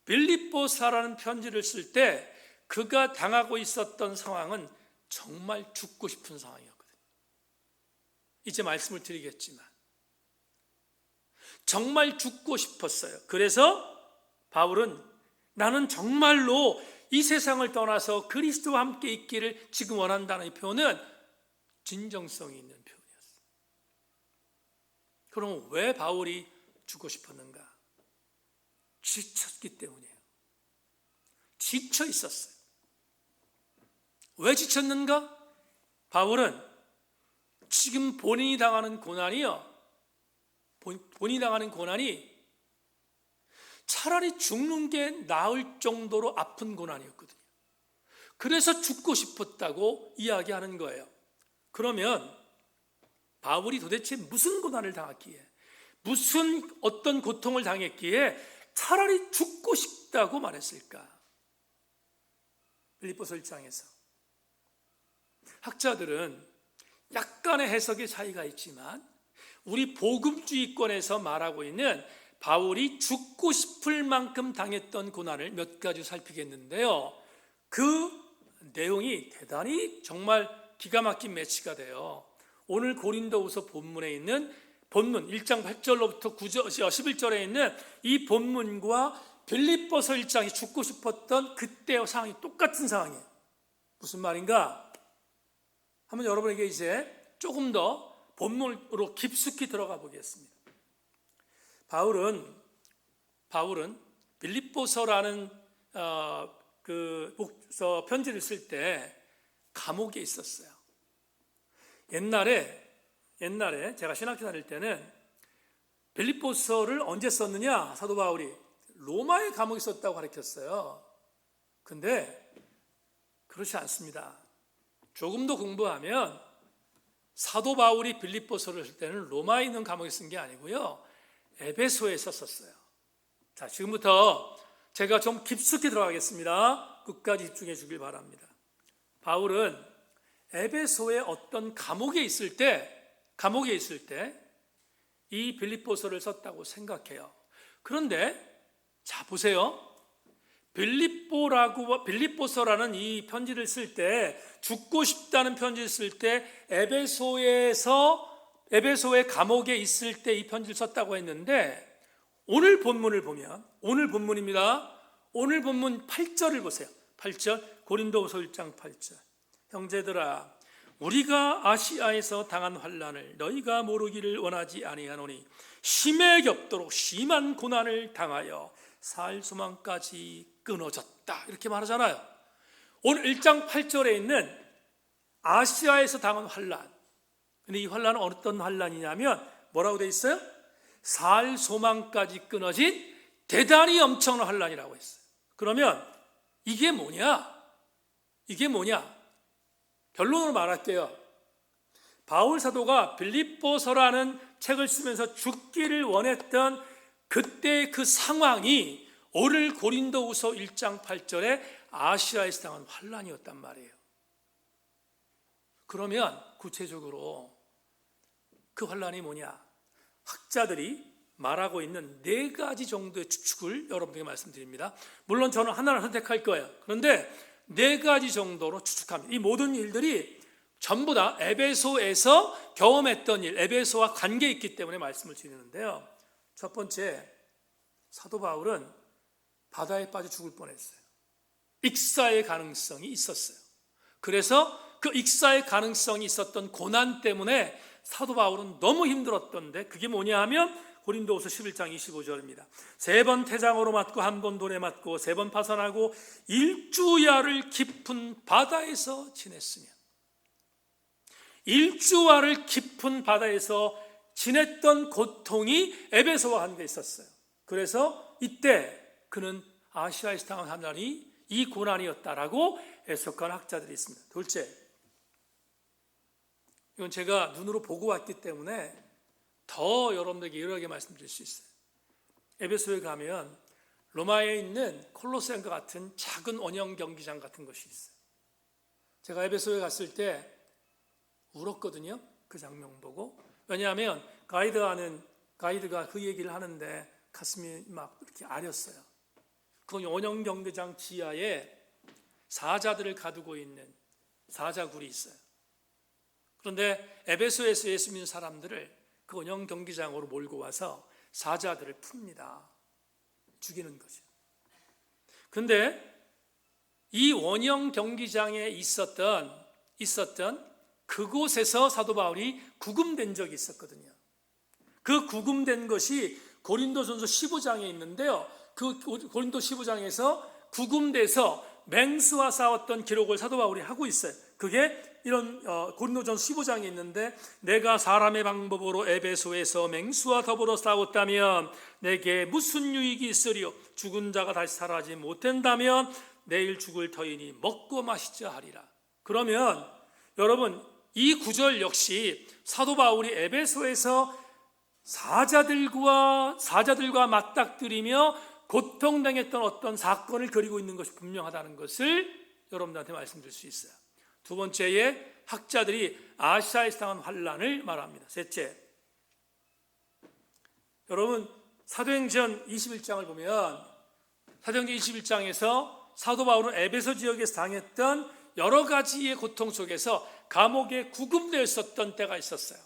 빌립보서라는 편지를 쓸 때 그가 당하고 있었던 상황은 정말 죽고 싶은 상황이었거든요. 이제 말씀을 드리겠지만 정말 죽고 싶었어요. 그래서 바울은 나는 정말로 이 세상을 떠나서 그리스도와 함께 있기를 지금 원한다는 이 표현은 진정성이 있는 표현이었어요. 그럼 왜 바울이 죽고 싶었는가? 지쳤기 때문이에요. 지쳐 있었어요. 왜 지쳤는가? 바울은 지금 본인이 당하는 고난이 차라리 죽는 게 나을 정도로 아픈 고난이었거든요. 그래서 죽고 싶었다고 이야기하는 거예요. 그러면 바울이 도대체 무슨 고난을 당했기에, 무슨 어떤 고통을 당했기에 차라리 죽고 싶다고 말했을까? 빌립보서 1장에서 학자들은 약간의 해석의 차이가 있지만 우리 복음주의권에서 말하고 있는 바울이 죽고 싶을 만큼 당했던 고난을 몇 가지 살피겠는데요. 그 내용이 대단히 정말 기가 막힌 매치가 돼요. 오늘 고린도후서 본문에 있는 본문 1장 8절로부터 11절에 있는 이 본문과 빌립보서 1장이 죽고 싶었던 그때의 상황이 똑같은 상황이에요. 무슨 말인가? 한번 여러분에게 이제 조금 더 본문으로 깊숙이 들어가 보겠습니다. 바울은 빌립보서라는 그 편지를 쓸 때 감옥에 있었어요. 옛날에 제가 신학교 다닐 때는 빌립보서를 언제 썼느냐? 사도 바울이 로마의 감옥에 있었다고 가르쳤어요. 근데 그렇지 않습니다. 조금 더 공부하면 사도 바울이 빌립보서를 쓸 때는 로마에 있는 감옥에 쓴 게 아니고요, 에베소에 썼었어요. 자, 지금부터 제가 좀 깊숙이 들어가겠습니다. 끝까지 집중해 주길 바랍니다. 바울은 에베소의 어떤 감옥에 있을 때 이 빌립보서를 썼다고 생각해요. 그런데 자 보세요. 빌립보서라는 이 편지를 쓸 때, 죽고 싶다는 편지를 쓸 때 에베소의 감옥에 있을 때 이 편지를 썼다고 했는데, 오늘 본문을 보면, 오늘 본문입니다. 오늘 본문 8절을 보세요. 8절, 고린도후서 1장 8절. 형제들아, 우리가 아시아에서 당한 환난을 너희가 모르기를 원하지 아니하노니 심에 겹도록 심한 고난을 당하여 살 소망까지 끊어졌다, 이렇게 말하잖아요. 오늘 1장 8절에 있는 아시아에서 당한 환난, 근데 이 환난은 어떤 환난이냐면 뭐라고 되어 있어요? 살 소망까지 끊어진 대단히 엄청난 환난이라고 했어요. 그러면 이게 뭐냐? 결론으로 말할게요. 바울 사도가 빌립보서라는 책을 쓰면서 죽기를 원했던 그때의 그 상황이 오늘 고린도후서 1장 8절에 아시아에서 당한 환난이었단 말이에요. 그러면 구체적으로 그 환난이 뭐냐? 학자들이 말하고 있는 4가지 정도의 추측을 여러분에게 말씀드립니다. 물론 저는 하나를 선택할 거예요. 그런데 4가지 정도로 추측합니다. 이 모든 일들이 전부 다 에베소에서 경험했던 일, 에베소와 관계 있기 때문에 말씀을 드리는데요. 첫 번째, 사도 바울은 바다에 빠져 죽을 뻔했어요. 익사의 가능성이 있었어요. 그래서 그 익사의 가능성이 있었던 고난 때문에 사도 바울은 너무 힘들었던데, 그게 뭐냐 하면 고린도후서 11장 25절입니다. 3번 태장으로 맞고 1번 돌에 맞고 3번 파산하고 일주야를 깊은 바다에서 지냈으며, 일주야를 깊은 바다에서 지냈던 고통이 에베소와 관계 있었어요. 그래서 이때 그는 아시아에서 당한 환난이 이 고난이었다라고 해석한 학자들이 있습니다. 둘째, 이건 제가 눈으로 보고 왔기 때문에 더 여러분들에게 여러 개 말씀드릴 수 있어요. 에베소에 가면 로마에 있는 콜로세움과 같은 작은 원형 경기장 같은 것이 있어요. 제가 에베소에 갔을 때 울었거든요. 그 장면 보고. 왜냐하면 가이드가 그 얘기를 하는데 가슴이 막 이렇게 아렸어요. 그 원형 경기장 지하에 사자들을 가두고 있는 사자굴이 있어요. 그런데 에베소에서 예수 믿는 사람들을 그 원형 경기장으로 몰고 와서 사자들을 풉니다. 죽이는 거죠. 그런데 이 원형 경기장에 있었던 그곳에서 사도 바울이 구금된 적이 있었거든요. 그 구금된 것이 고린도전서 15장에 있는데요. 그 고린도 15장에서 구금돼서 맹수와 싸웠던 기록을 사도 바울이 하고 있어요. 그게 이런 고린도전서 15장에 있는데, 내가 사람의 방법으로 에베소에서 맹수와 더불어 싸웠다면 내게 무슨 유익이 있으리요? 죽은 자가 다시 살아나지 못한다면 내일 죽을 터이니 먹고 마시자 하리라. 그러면 여러분, 이 구절 역시 사도 바울이 에베소에서 사자들과 맞닥뜨리며 고통당했던 어떤 사건을 그리고 있는 것이 분명하다는 것을 여러분들한테 말씀드릴 수 있어요. 두 번째에 학자들이 아시아에서 당한 환난을 말합니다. 셋째, 여러분 사도행전 21장을 보면 사도행전 21장에서 사도 바울은 에베소 지역에서 당했던 여러 가지의 고통 속에서 감옥에 구금되어 있었던 때가 있었어요.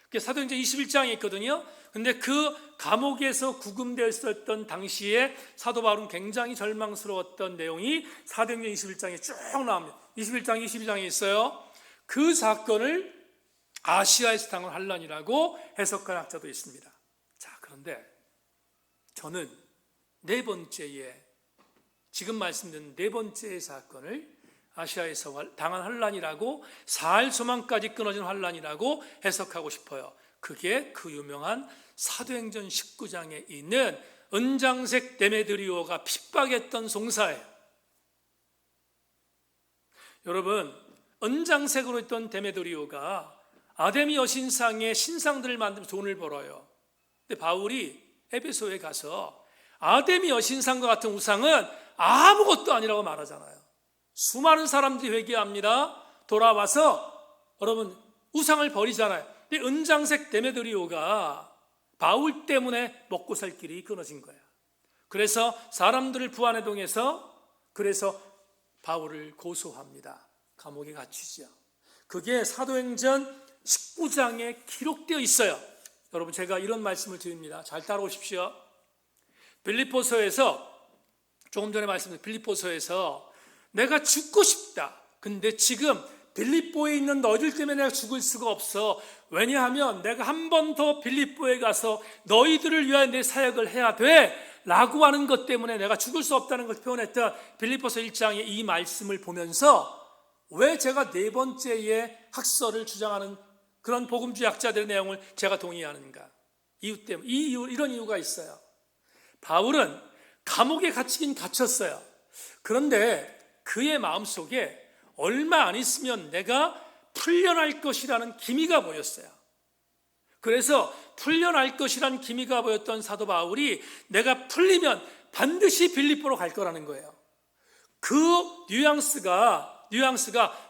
그게 사도행전 21장에 있거든요. 근데 그 감옥에서 구금되어 있었던 당시에 사도 바울은 굉장히 절망스러웠던 내용이 사도행전 21장에 쭉 나옵니다. 21장, 22장에 있어요. 그 사건을 아시아에서 당한 환난이라고 해석한 학자도 있습니다. 자, 그런데 저는 네 번째에, 지금 말씀드린 네 번째의 사건을 아시아에서 당한 환난이라고, 사할 소망까지 끊어진 환난이라고 해석하고 싶어요. 그게 그 유명한 사도행전 19장에 있는 은장색 데메드리오가 핍박했던 송사예요. 여러분, 은장색으로 있던 데메드리오가 아데미 여신상의 신상들을 만들면 돈을 벌어요. 근데 바울이 에베소에 가서 아데미 여신상과 같은 우상은 아무것도 아니라고 말하잖아요. 수많은 사람들이 회개합니다. 돌아와서 여러분 우상을 버리잖아요. 근데 은장색 데메드리오가 바울 때문에 먹고 살 길이 끊어진 거야. 그래서 사람들을 부안해동해서 그래서 바울을 고소합니다. 감옥에 갇히죠. 그게 사도행전 19장에 기록되어 있어요. 여러분, 제가 이런 말씀을 드립니다. 잘 따라오십시오. 빌립보서에서, 조금 전에 말씀드린 빌립보서에서 내가 죽고 싶다. 근데 지금 빌립보에 있는 너희들 때문에 내가 죽을 수가 없어. 왜냐하면 내가 한 번 더 빌립보에 가서 너희들을 위하여 내 사역을 해야 돼 라고 하는 것 때문에 내가 죽을 수 없다는 것을 표현했던 빌립보서 1장의 이 말씀을 보면서 왜 제가 네 번째의 학설을 주장하는 그런 복음주의 학자들의 내용을 제가 동의하는가? 이유 때문에, 이런 이유가 있어요. 바울은 감옥에 갇히긴 갇혔어요. 그런데 그의 마음속에 얼마 안 있으면 내가 풀려날 것이라는 기미가 보였어요. 그래서 풀려날 것이라는 기미가 보였던 사도 바울이 내가 풀리면 반드시 빌립보로 갈 거라는 거예요. 그 뉘앙스가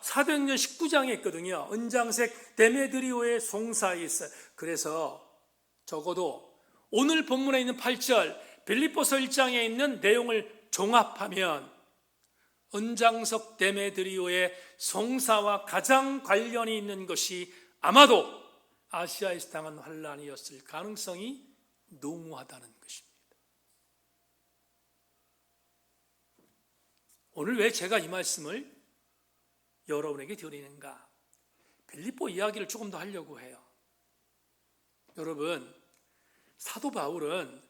사도행전 19장에 있거든요. 은장색 데메드리오의 송사에 있어요. 그래서 적어도 오늘 본문에 있는 8절 빌립보서 1장에 있는 내용을 종합하면 은장석 데메드리오의 송사와 가장 관련이 있는 것이 아마도 아시아에서 당한 환난이었을 가능성이 농후하다는 것입니다. 오늘 왜 제가 이 말씀을 여러분에게 드리는가? 빌립보 이야기를 조금 더 하려고 해요. 여러분, 사도 바울은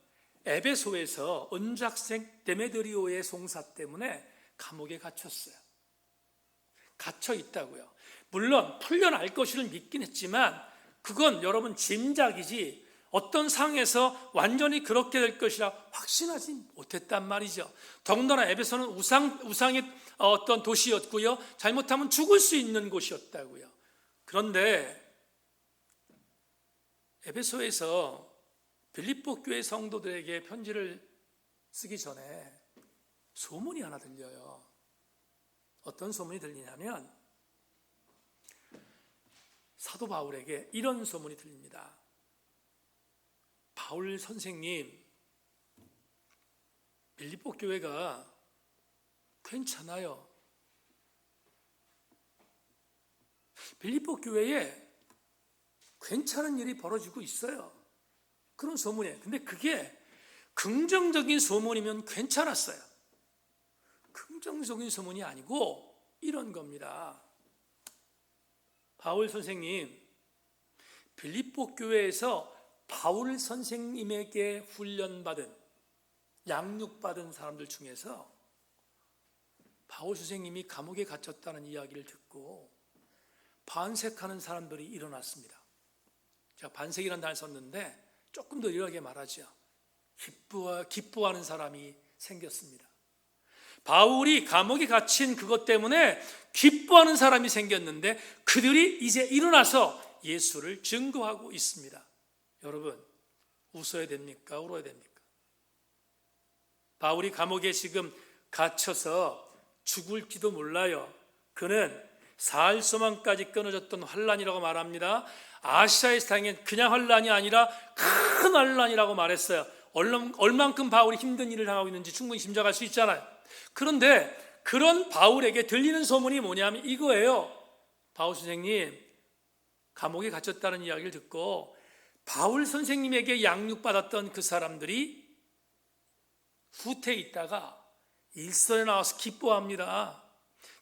에베소에서 은장색 데메드리오의 송사 때문에 감옥에 갇혔어요. 갇혀 있다고요. 물론 풀려날 것을 믿긴 했지만 그건 여러분 짐작이지 어떤 상에서 완전히 그렇게 될 것이라 확신하지 못했단 말이죠. 더군다나 에베소는 우상의 어떤 도시였고요. 잘못하면 죽을 수 있는 곳이었다고요. 그런데 에베소에서 빌립보 교회 성도들에게 편지를 쓰기 전에 소문이 하나 들려요. 어떤 소문이 들리냐면 사도 바울에게 이런 소문이 들립니다. 바울 선생님, 빌립보 교회가 괜찮아요. 빌립보 교회에 괜찮은 일이 벌어지고 있어요. 그런 소문이에요. 근데 그게 긍정적인 소문이면 괜찮았어요. 긍정적인 소문이 아니고 이런 겁니다. 바울 선생님, 빌립보 교회에서 바울 선생님에게 훈련받은, 양육받은 사람들 중에서 바울 선생님이 감옥에 갇혔다는 이야기를 듣고 반색하는 사람들이 일어났습니다. 제가 반색이라는 단어를 썼는데 조금 더 이렇게 말하죠. 기뻐하는 사람이 생겼습니다. 바울이 감옥에 갇힌 그것 때문에 기뻐하는 사람이 생겼는데 그들이 이제 일어나서 예수를 증거하고 있습니다. 여러분, 웃어야 됩니까? 울어야 됩니까? 바울이 감옥에 지금 갇혀서 죽을지도 몰라요. 그는 사할 소망까지 끊어졌던 환난이라고 말합니다. 아시아에서 당한 그냥 환난이 아니라 큰 환난이라고 말했어요. 얼만큼 바울이 힘든 일을 당하고 있는지 충분히 짐작할 수 있잖아요. 그런데 그런 바울에게 들리는 소문이 뭐냐면 이거예요. 바울 선생님 감옥에 갇혔다는 이야기를 듣고 바울 선생님에게 양육받았던 그 사람들이 후퇴에 있다가 일선에 나와서 기뻐합니다.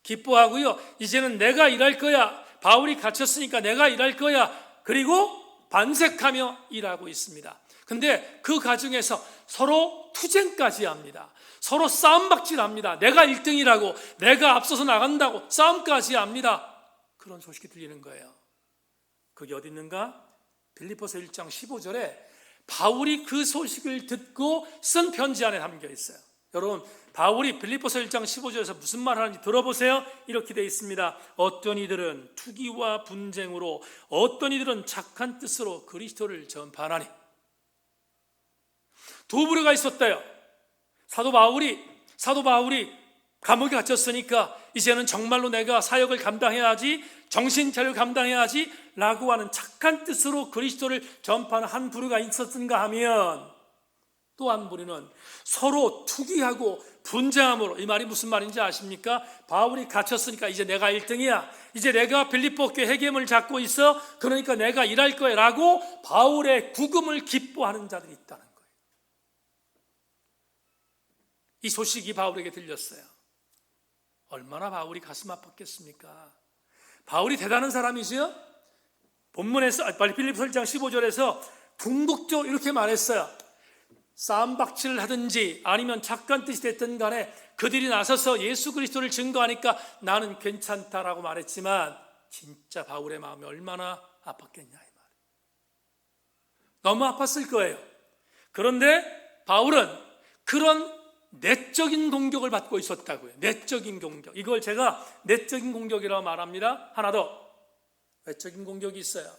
기뻐하고요, 이제는 내가 일할 거야. 바울이 갇혔으니까 내가 일할 거야. 그리고 반색하며 일하고 있습니다. 근데 그 과정에서 서로 투쟁까지 합니다. 서로 싸움박질합니다. 내가 1등이라고, 내가 앞서서 나간다고 싸움까지 합니다. 그런 소식이 들리는 거예요. 그게 어디 있는가? 빌립보서 1장 15절에 바울이 그 소식을 듣고 쓴 편지 안에 담겨 있어요. 여러분, 바울이 빌립보서 1장 15절에서 무슨 말 하는지 들어보세요. 이렇게 되어 있습니다. 어떤 이들은 투기와 분쟁으로, 어떤 이들은 착한 뜻으로 그리스도를 전파하나니. 두 부류가 있었대요. 사도 바울이 감옥에 갇혔으니까 이제는 정말로 내가 사역을 감당해야지, 정신 차려 감당해야지 라고 하는 착한 뜻으로 그리스도를 전파하는 한 부류가 있었는가 하면, 또 한 부류는 서로 투기하고 분쟁함으로, 이 말이 무슨 말인지 아십니까? 바울이 갇혔으니까 이제 내가 1등이야, 이제 내가 빌립보 교회 회계문을 잡고 있어, 그러니까 내가 일할 거야 라고 바울의 구금을 기뻐하는 자들이 있다는 거예요. 이 소식이 바울에게 들렸어요. 얼마나 바울이 가슴 아팠겠습니까? 바울이 대단한 사람이죠. 본문에서 빌립보서 1장 15절에서 궁극적으로 이렇게 말했어요. 싸움박질을 하든지 아니면 착한 뜻이 됐든 간에 그들이 나서서 예수 그리스도를 증거하니까 나는 괜찮다라고 말했지만, 진짜 바울의 마음이 얼마나 아팠겠냐 이 말. 너무 아팠을 거예요. 그런데 바울은 그런 내적인 공격을 받고 있었다고요. 내적인 공격. 이걸 제가 내적인 공격이라고 말합니다. 하나 더, 외적인 공격이 있어요.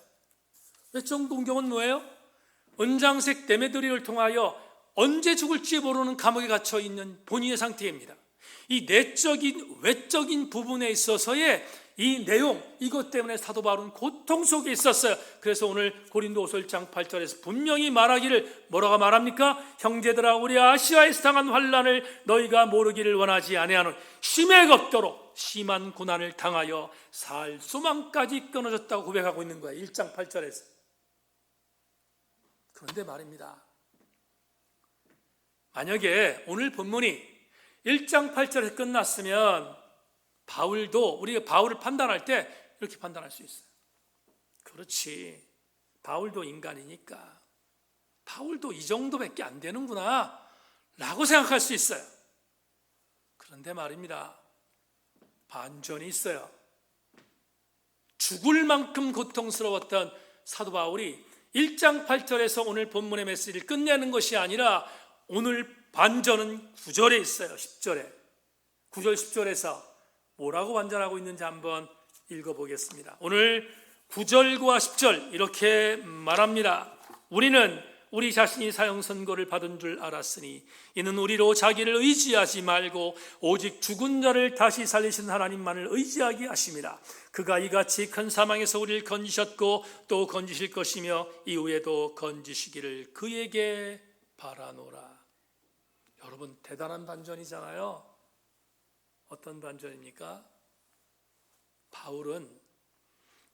외적인 공격은 뭐예요? 은장색 데메드리를 통하여 언제 죽을지 모르는 감옥에 갇혀 있는 본인의 상태입니다. 이 내적인 외적인 부분에 있어서의 이 내용, 이것 때문에 사도 바울은 고통 속에 있었어요. 그래서 오늘 고린도후서 1장 8절에서 분명히 말하기를, 뭐라고 말합니까? 형제들아, 우리 아시아에서 당한 환난을 너희가 모르기를 원하지 아니하노니 심히 겁도록 심한 고난을 당하여 살 소망까지 끊어졌다고 고백하고 있는 거예요. 1장 8절에서. 그런데 말입니다, 만약에 오늘 본문이 1장 8절에 끝났으면 우리가 바울을 판단할 때 이렇게 판단할 수 있어요. 그렇지, 바울도 인간이니까 바울도 이 정도밖에 안 되는구나 라고 생각할 수 있어요. 그런데 말입니다, 반전이 있어요. 죽을 만큼 고통스러웠던 사도 바울이 1장 8절에서 오늘 본문의 메시지를 끝내는 것이 아니라 오늘 반전은 9절에 있어요. 10절에 9절 10절에서 뭐라고 반전하고 있는지 한번 읽어보겠습니다. 오늘 9절과 10절 이렇게 말합니다. 우리는 우리 자신이 사형 선고를 받은 줄 알았으니 이는 우리로 자기를 의지하지 말고 오직 죽은 자를 다시 살리신 하나님만을 의지하게 하심이라. 그가 이같이 큰 사망에서 우리를 건지셨고 또 건지실 것이며 이후에도 건지시기를 그에게 바라노라. 여러분, 대단한 반전이잖아요. 어떤 반전입니까? 바울은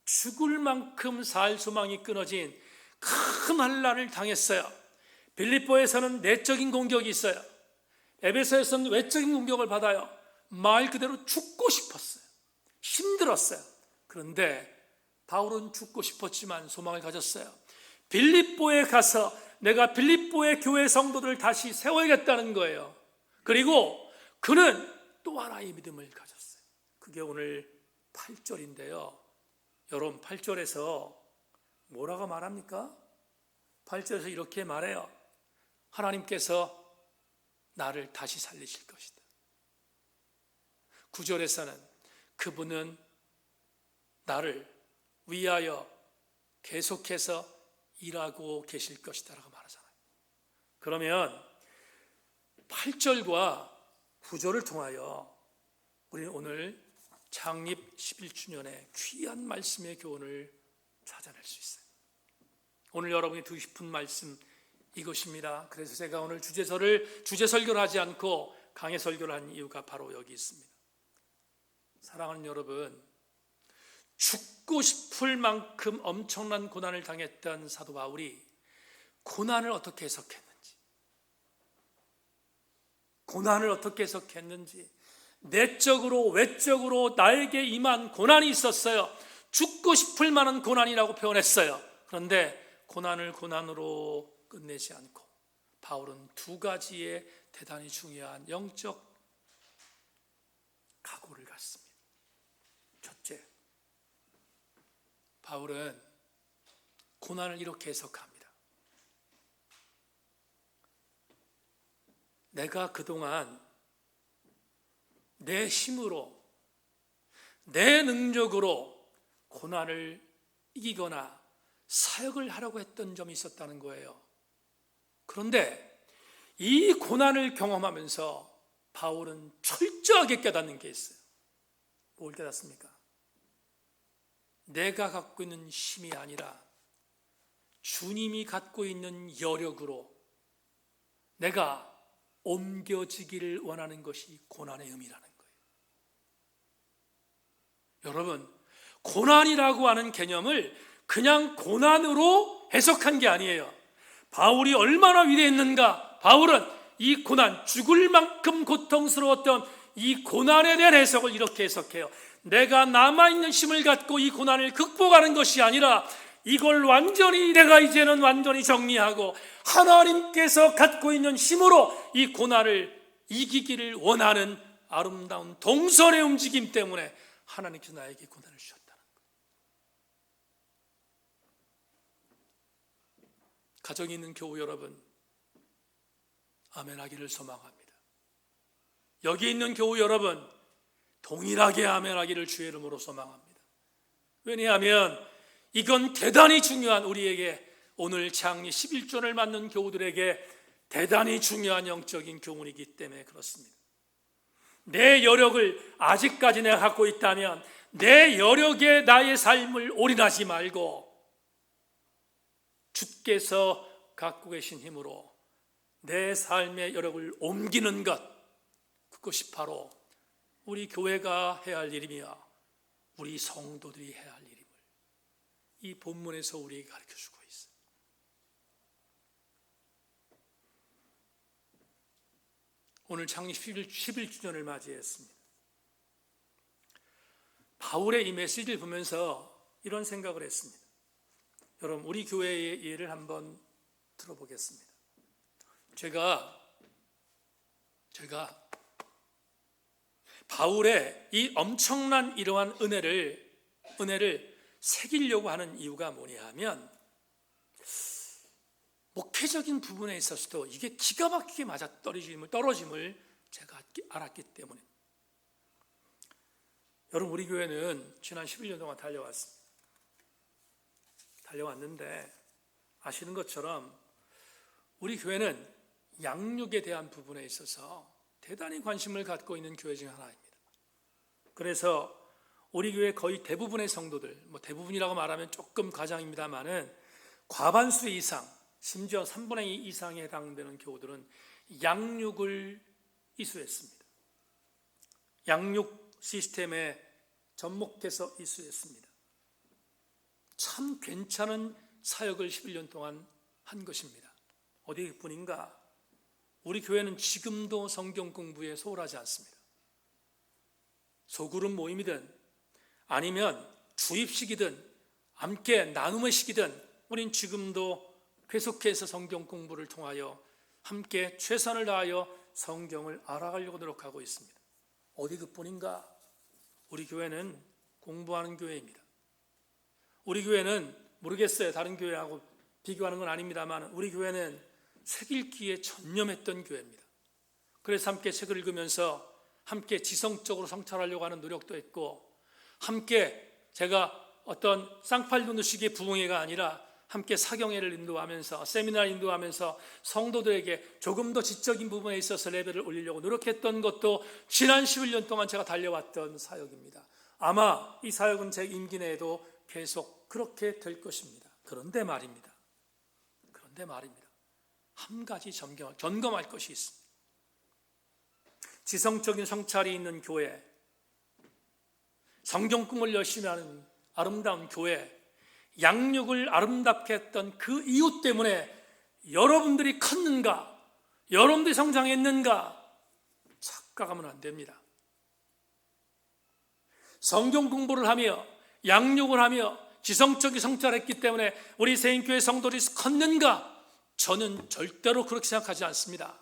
죽을 만큼 살 소망이 끊어진 큰 환난을 당했어요. 빌립보에서는 내적인 공격이 있어요. 에베소에서는 외적인 공격을 받아요. 말 그대로 죽고 싶었어요. 힘들었어요. 그런데 바울은 죽고 싶었지만 소망을 가졌어요. 빌립보에 가서 내가 빌립보의 교회 성도들을 다시 세워야겠다는 거예요. 그리고 그는 또 하나의 믿음을 가졌어요. 그게 오늘 8절인데요. 여러분, 8절에서 뭐라고 말합니까? 8절에서 이렇게 말해요. 하나님께서 나를 다시 살리실 것이다. 9절에서는 그분은 나를 위하여 계속해서 일하고 계실 것이다 라고 말하잖아요. 그러면 8절과 9절을 통하여 우리는 오늘 창립 11주년의 귀한 말씀의 교훈을 찾아낼 수 있어요. 오늘 여러분이 듣고 싶은 말씀 이것입니다. 그래서 제가 오늘 주제 설교를 하지 않고 강해 설교를 한 이유가 바로 여기 있습니다. 사랑하는 여러분, 죽고 싶을 만큼 엄청난 고난을 당했던 사도 바울이 고난을 어떻게 해석했는지, 내적으로 외적으로 나에게 임한 고난이 있었어요. 죽고 싶을 만한 고난이라고 표현했어요. 그런데 고난을 고난으로 끝내지 않고 바울은 두 가지의 대단히 중요한 영적 각오를 갖습니다. 첫째, 바울은 고난을 이렇게 해석합니다. 내가 그동안 내 힘으로, 내 능력으로 고난을 이기거나 사역을 하려고 했던 점이 있었다는 거예요. 그런데 이 고난을 경험하면서 바울은 철저하게 깨닫는 게 있어요. 뭘 깨닫습니까? 내가 갖고 있는 힘이 아니라 주님이 갖고 있는 여력으로 내가 옮겨지기를 원하는 것이 고난의 의미라는 거예요. 여러분, 고난이라고 하는 개념을 그냥 고난으로 해석한 게 아니에요. 바울이 얼마나 위대했는가? 바울은 이 고난, 죽을 만큼 고통스러웠던 이 고난에 대한 해석을 이렇게 해석해요. 내가 남아있는 힘을 갖고 이 고난을 극복하는 것이 아니라 이걸 완전히 내가 이제는 완전히 정리하고 하나님께서 갖고 있는 힘으로 이 고난을 이기기를 원하는 아름다운 동선의 움직임 때문에 하나님께서 나에게 고난을 주셨다는 거예요. 가정이 있는 교우 여러분, 아멘하기를 소망합니다. 여기 있는 교우 여러분, 동일하게 아멘하기를 주의 이름으로 소망합니다. 왜냐하면 이건 대단히 중요한, 우리에게 오늘 장례 11조를 맞는 교우들에게 대단히 중요한 영적인 교훈이기 때문에 그렇습니다. 내 여력을 아직까지 내가 갖고 있다면 내 여력에 나의 삶을 올인하지 말고 주께서 갖고 계신 힘으로 내 삶의 여력을 옮기는 것, 그것이 바로 우리 교회가 해야 할 일이며 우리 성도들이 해야 할 일임을 이 본문에서 우리에게 가르쳐주고 있어요. 오늘 창립 11주년을 맞이했습니다. 바울의 이 메시지를 보면서 이런 생각을 했습니다. 여러분, 우리 교회의 예를 한번 들어보겠습니다. 제가 바울의 이 엄청난 이러한 은혜를 새기려고 하는 이유가 뭐냐 하면, 목회적인 부분에 있어서도 이게 기가 막히게 떨어짐을 제가 알았기 때문에. 여러분, 우리 교회는 지난 11년 동안 달려왔는데 아시는 것처럼 우리 교회는 양육에 대한 부분에 있어서 대단히 관심을 갖고 있는 교회 중 하나입니다. 그래서 우리 교회 거의 대부분의 성도들, 대부분이라고 말하면 조금 과장입니다만은 과반수 이상, 심지어 3분의 2 이상에 해당되는 교우들은 양육을 이수했습니다. 양육 시스템에 접목해서 이수했습니다. 참 괜찮은 사역을 11년 동안 한 것입니다. 어디뿐인가? 우리 교회는 지금도 성경 공부에 소홀하지 않습니다. 소그룹 모임이든 아니면 주입식이든 함께 나눔의 식이든 우린 지금도 계속해서 성경 공부를 통하여 함께 최선을 다하여 성경을 알아가려고 노력하고 있습니다. 어디 그뿐인가? 우리 교회는 공부하는 교회입니다. 우리 교회는 모르겠어요. 다른 교회하고 비교하는 건 아닙니다만 우리 교회는 책 읽기에 전념했던 교회입니다. 그래서 함께 책을 읽으면서 함께 지성적으로 성찰하려고 하는 노력도 했고, 함께 제가 어떤 쌍팔도누식의 부흥회가 아니라 함께 사경회를 인도하면서 세미나를 인도하면서 성도들에게 조금 더 지적인 부분에 있어서 레벨을 올리려고 노력했던 것도 지난 11년 동안 제가 달려왔던 사역입니다. 아마 이 사역은 제 임기 내에도 계속 그렇게 될 것입니다. 그런데 말입니다. 한 가지 점검할 것이 있습니다. 지성적인 성찰이 있는 교회, 성경 꿈을 열심히 하는 아름다운 교회, 양육을 아름답게 했던 그 이유 때문에 여러분들이 컸는가, 여러분들이 성장했는가 착각하면 안 됩니다. 성경 공부를 하며 양육을 하며 지성적인 성찰을 했기 때문에 우리 세인교회 성도들이 컸는가? 저는 절대로 그렇게 생각하지 않습니다.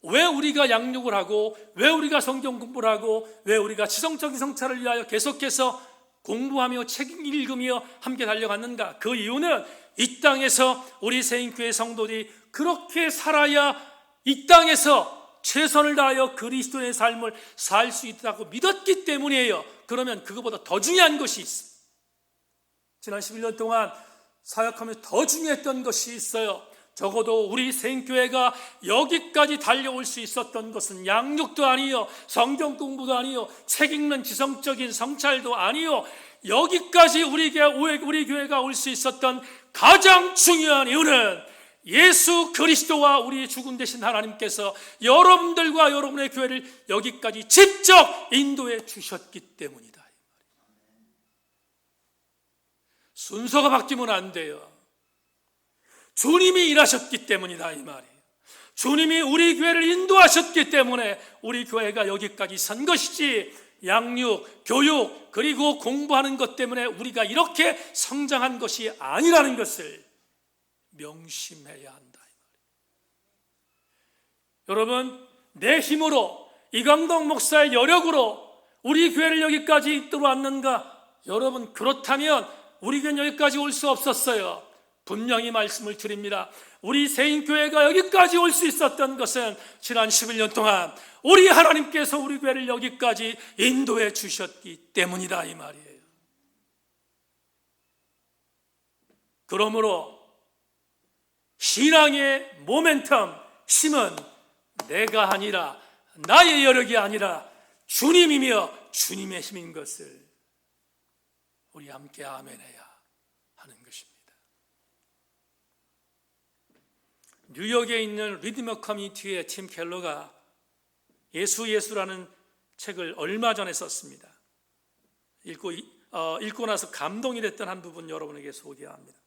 왜 우리가 양육을 하고, 왜 우리가 성경 공부를 하고, 왜 우리가 지성적인 성찰을 위하여 계속해서 공부하며 책 읽으며 함께 달려갔는가? 그 이유는 이 땅에서 우리 세인교회 성도들이 그렇게 살아야 이 땅에서 최선을 다하여 그리스도의 삶을 살 수 있다고 믿었기 때문이에요. 그러면 그것보다 더 중요한 것이 있습니다. 지난 11년 동안 사역하면서 더 중요했던 것이 있어요. 적어도 우리 세인교회가 여기까지 달려올 수 있었던 것은 양육도 아니요, 성경 공부도 아니요, 책 읽는 지성적인 성찰도 아니요, 여기까지 우리 교회가 올 수 있었던 가장 중요한 이유는 예수 그리스도와 우리 죽은 대신 하나님께서 여러분들과 여러분의 교회를 여기까지 직접 인도해 주셨기 때문이다. 순서가 바뀌면 안 돼요. 주님이 일하셨기 때문이다 이 말이에요. 주님이 우리 교회를 인도하셨기 때문에 우리 교회가 여기까지 선 것이지, 양육, 교육, 그리고 공부하는 것 때문에 우리가 이렇게 성장한 것이 아니라는 것을 명심해야 한다. 여러분, 내 힘으로, 이광덕 목사의 여력으로 우리 교회를 여기까지 이끌어 왔는가? 여러분, 그렇다면 우리 교회는 여기까지 올 수 없었어요. 분명히 말씀을 드립니다. 우리 세인교회가 여기까지 올 수 있었던 것은 지난 11년 동안 우리 하나님께서 우리 교회를 여기까지 인도해 주셨기 때문이다 이 말이에요. 그러므로 신앙의 모멘텀, 힘은 내가 아니라, 나의 여력이 아니라 주님이며 주님의 힘인 것을 우리 함께 아멘해야 하는 것입니다. 뉴욕에 있는 리디머 커뮤니티의 팀 켈러가 예수라는 책을 얼마 전에 썼습니다. 읽고 나서 감동이 됐던 한 부분 여러분에게 소개합니다.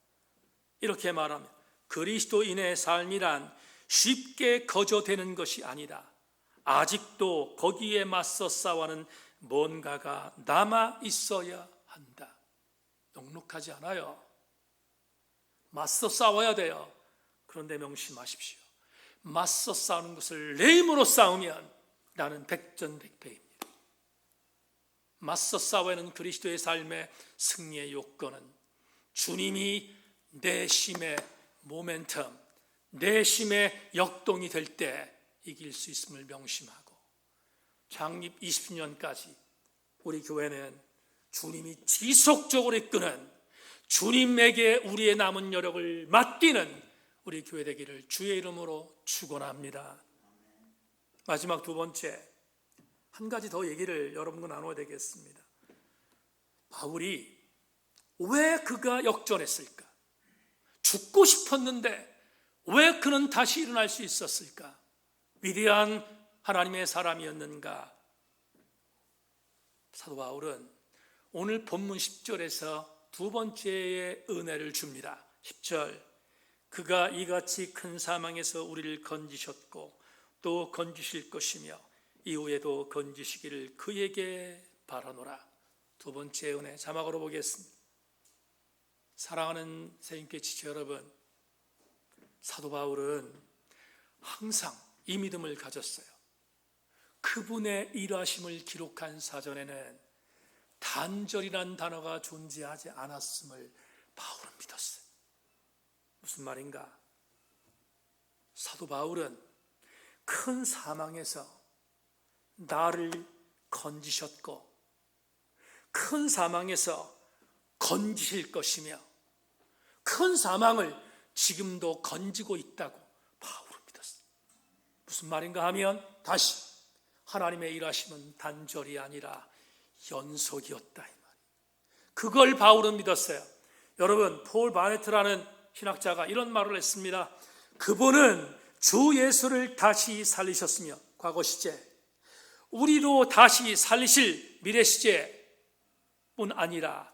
이렇게 말합니다. 그리스도인의 삶이란 쉽게 거저되는 것이 아니라 아직도 거기에 맞서 싸워하는 뭔가가 남아 있어야 한다. 넉넉하지 않아요. 맞서 싸워야 돼요. 그런데 명심하십시오. 맞서 싸우는 것을 내 힘으로 싸우면 나는 백전백패입니다. 맞서 싸워야 하는 그리스도의 삶의 승리의 요건은 주님이 내 힘의 모멘텀, 내 힘의 역동이 될 때 이길 수 있음을 명심하고, 창립 20년까지 우리 교회는 주님이 지속적으로 이끄는, 주님에게 우리의 남은 여력을 맡기는 우리 교회 되기를 주의 이름으로 축원합니다. 마지막 두 번째, 한 가지 더 얘기를 여러분과 나눠야 되겠습니다. 바울이 왜 그가 역전했을까? 죽고 싶었는데 왜 그는 다시 일어날 수 있었을까? 위대한 하나님의 사람이었는가? 사도 바울은 오늘 본문 10절에서 두 번째의 은혜를 줍니다. 10절, 그가 이같이 큰 사망에서 우리를 건지셨고 또 건지실 것이며 이후에도 건지시기를 그에게 바라노라. 두 번째 은혜, 자막으로 보겠습니다. 사랑하는 세인교회 지체 여러분, 사도 바울은 항상 이 믿음을 가졌어요. 그분의 일하심을 기록한 사전에는 단절이란 단어가 존재하지 않았음을 바울은 믿었어요. 무슨 말인가? 사도 바울은 큰 사망에서 나를 건지셨고 큰 사망에서 건지실 것이며 큰 사망을 지금도 건지고 있다고 바울은 믿었어요. 무슨 말인가 하면 다시 하나님의 일하심은 단절이 아니라 연속이었다 이 말이에요. 그걸 바울은 믿었어요. 여러분, 폴 바네트라는 신학자가 이런 말을 했습니다. 그분은 주 예수를 다시 살리셨으며 과거 시제 우리로 다시 살리실 미래 시제뿐 아니라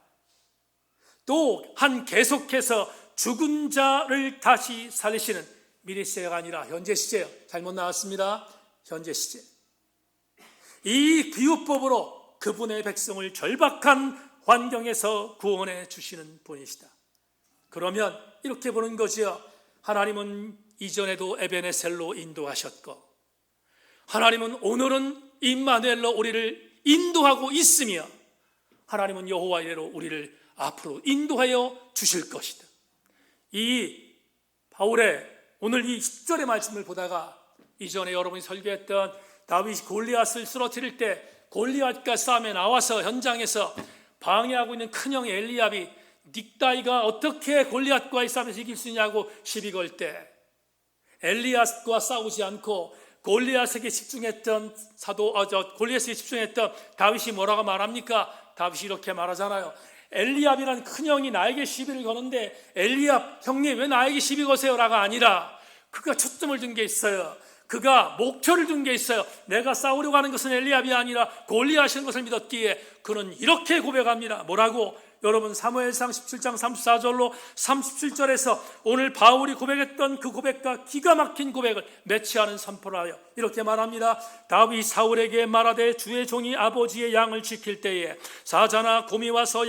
또한 계속해서 죽은 자를 다시 살리시는 미래 시제가 아니라 현재 시제요. 잘못 나왔습니다. 현재 시제. 이 비유법으로 그분의 백성을 절박한 환경에서 구원해 주시는 분이시다. 그러면 이렇게 보는 거지요. 하나님은 이전에도 에베네셀로 인도하셨고, 하나님은 오늘은 임마누엘로 우리를 인도하고 있으며, 하나님은 여호와 이레로 우리를 앞으로 인도하여 주실 것이다. 이 바울의 오늘 이 10절의 말씀을 보다가 이전에 여러분이 설교했던 다윗이 골리앗을 쓰러뜨릴 때 골리앗과 싸움에 나와서 현장에서 방해하고 있는 큰형 엘리압이 닉다이가 어떻게 골리앗과의 싸움에서 이길 수 있냐고 시비 걸 때 엘리압과 싸우지 않고 골리앗에게 집중했던 골리앗에게 집중했던 다윗이 뭐라고 말합니까? 다윗이 이렇게 말하잖아요. 엘리압이란 큰형이 나에게 시비를 거는데 엘리압 형님 왜 나에게 시비 거세요라가 아니라 그가 초점을 둔 게 있어요. 그가 목표를 둔 게 있어요. 내가 싸우려고 하는 것은 엘리압이 아니라 골리앗인 것을 믿었기에 그는 이렇게 고백합니다. 뭐라고? 여러분 사무엘상 17장 34절로 37절에서 오늘 바울이 고백했던 그 고백과 기가 막힌 고백을 매치하는 선포를 하여 이렇게 말합니다. 다윗 사울에게 말하되 주의 종이 아버지의 양을 지킬 때에 사자나 곰이 와서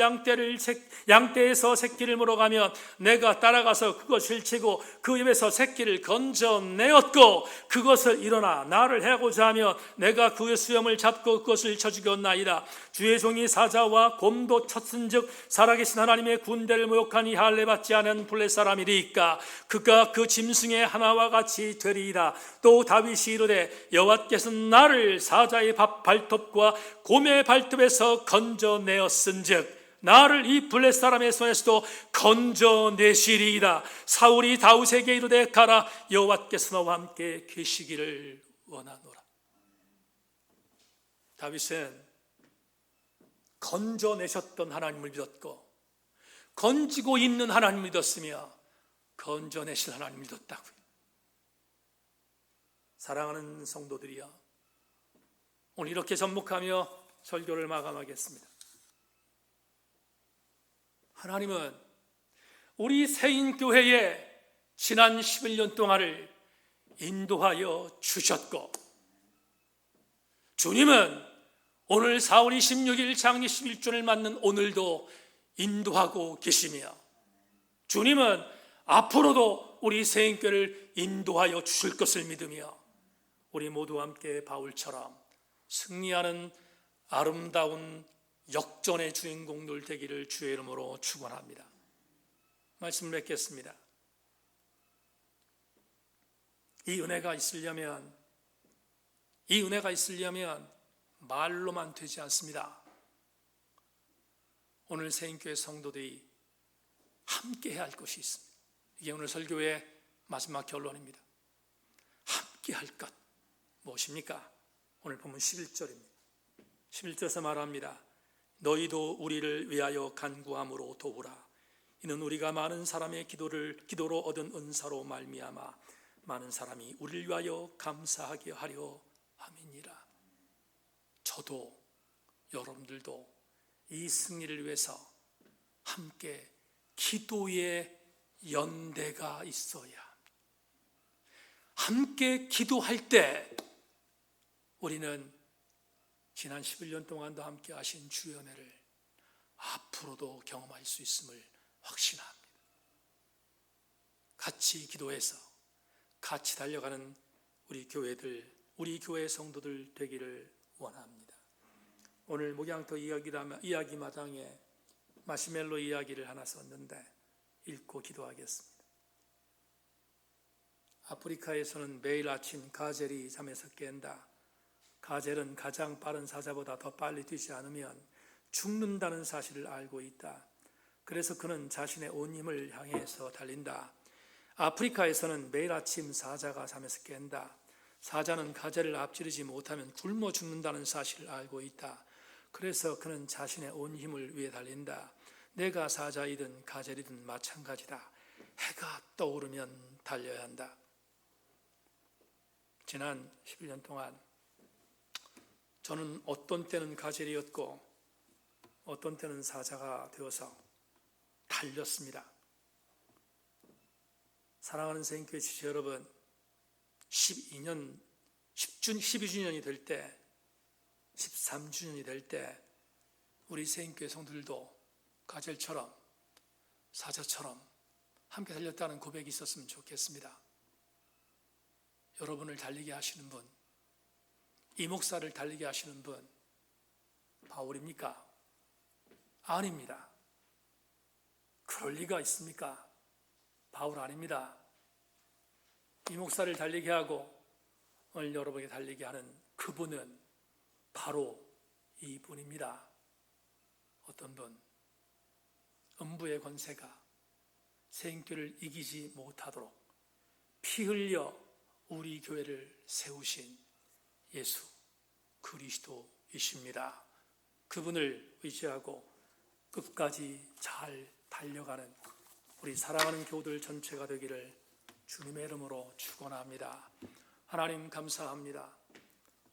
양떼에서 새끼를 물어가면 내가 따라가서 그것을 치고 그 입에서 새끼를 건져내었고 그것을 일어나 나를 해고자 하며 내가 그의 수염을 잡고 그것을 쳐 죽였나이다. 주의 종이 사자와 곰도 쳤은즉 살아계신 하나님의 군대를 모욕하니 할례 받지 않은 블레 사람이리까 그가 그 짐승의 하나와 같이 되리이다. 또 다윗이 이르되 여호와께서 나를 사자의 발톱과 곰의 발톱에서 건져내었은즉 나를 이 블레 사람의 손에서도 건져내시리이다. 사울이 다윗에게 이르되 가라 여호와께서 너와 함께 계시기를 원하노라. 다윗은 건져내셨던 하나님을 믿었고 건지고 있는 하나님을 믿었으며 건져내실 하나님을 믿었다고요. 사랑하는 성도들이여, 오늘 이렇게 접목하며 설교를 마감하겠습니다. 하나님은 우리 세인교회에 지난 11년 동안을 인도하여 주셨고 주님은 오늘 4월 26일 장리 11주를 맞는 오늘도 인도하고 계시며 주님은 앞으로도 우리 세인교회를 인도하여 주실 것을 믿으며 우리 모두 함께 바울처럼 승리하는 아름다운 역전의 주인공들 되기를 주의 이름으로 축원합니다. 말씀 맺겠습니다. 이 은혜가 있으려면 말로만 되지 않습니다. 오늘 세인교회 성도들이 함께 해야 할 것이 있습니다. 이게 오늘 설교의 마지막 결론입니다. 함께 할 것 무엇입니까? 오늘 보면 11절입니다. 11절에서 말합니다. 너희도 우리를 위하여 간구함으로 도우라. 이는 우리가 많은 사람의 기도로 얻은 은사로 말미암아 많은 사람이 우리를 위하여 감사하게 하려 함이니라. 저도 여러분들도 이 승리를 위해서 함께 기도의 연대가 있어야 합니다. 함께 기도할 때 우리는 지난 11년 동안도 함께 하신 주의 은혜를 앞으로도 경험할 수 있음을 확신합니다. 같이 기도해서 같이 달려가는 우리 교회 성도들 되기를 원합니다. 오늘 목양터 이야기 마당에 마시멜로 이야기를 하나 썼는데 읽고 기도하겠습니다. 아프리카에서는 매일 아침 가젤이 잠에서 깬다. 가젤은 가장 빠른 사자보다 더 빨리 뛰지 않으면 죽는다는 사실을 알고 있다. 그래서 그는 자신의 온 힘을 향해서 달린다. 아프리카에서는 매일 아침 사자가 잠에서 깬다. 사자는 가젤을 앞지르지 못하면 굶어 죽는다는 사실을 알고 있다. 그래서 그는 자신의 온 힘을 위해 달린다. 내가 사자이든 가젤이든 마찬가지다. 해가 떠오르면 달려야 한다. 지난 11년 동안 저는 어떤 때는 가젤이었고 어떤 때는 사자가 되어서 달렸습니다. 사랑하는 생교회 지체 여러분, 12주년이 될 때, 13주년이 될 때 우리 생교회 성도들도 가젤처럼 사자처럼 함께 달렸다는 고백이 있었으면 좋겠습니다. 여러분을 달리게 하시는 분, 이 목사를 달리게 하시는 분 바울입니까? 아닙니다. 그럴 리가 있습니까? 바울 아닙니다. 이 목사를 달리게 하고 오늘 여러분에게 달리게 하는 그분은 바로 이분입니다. 어떤 분? 음부의 권세가 생교를 이기지 못하도록 피 흘려 우리 교회를 세우신 예수 그리스도이십니다. 그분을 의지하고 끝까지 잘 달려가는 우리 사랑하는 교우들 전체가 되기를 주님의 이름으로 축원합니다. 하나님 감사합니다.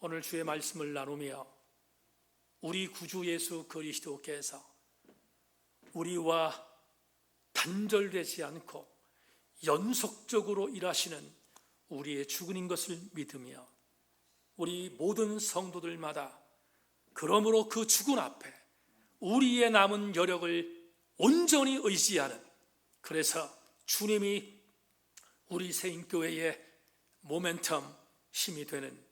오늘 주의 말씀을 나누며 우리 구주 예수 그리스도께서 우리와 단절되지 않고 연속적으로 일하시는 우리의 주군인 것을 믿으며 우리 모든 성도들마다 그러므로 그 주군 앞에 우리의 남은 여력을 온전히 의지하는, 그래서 주님이 우리 세인교회의 모멘텀 힘이 되는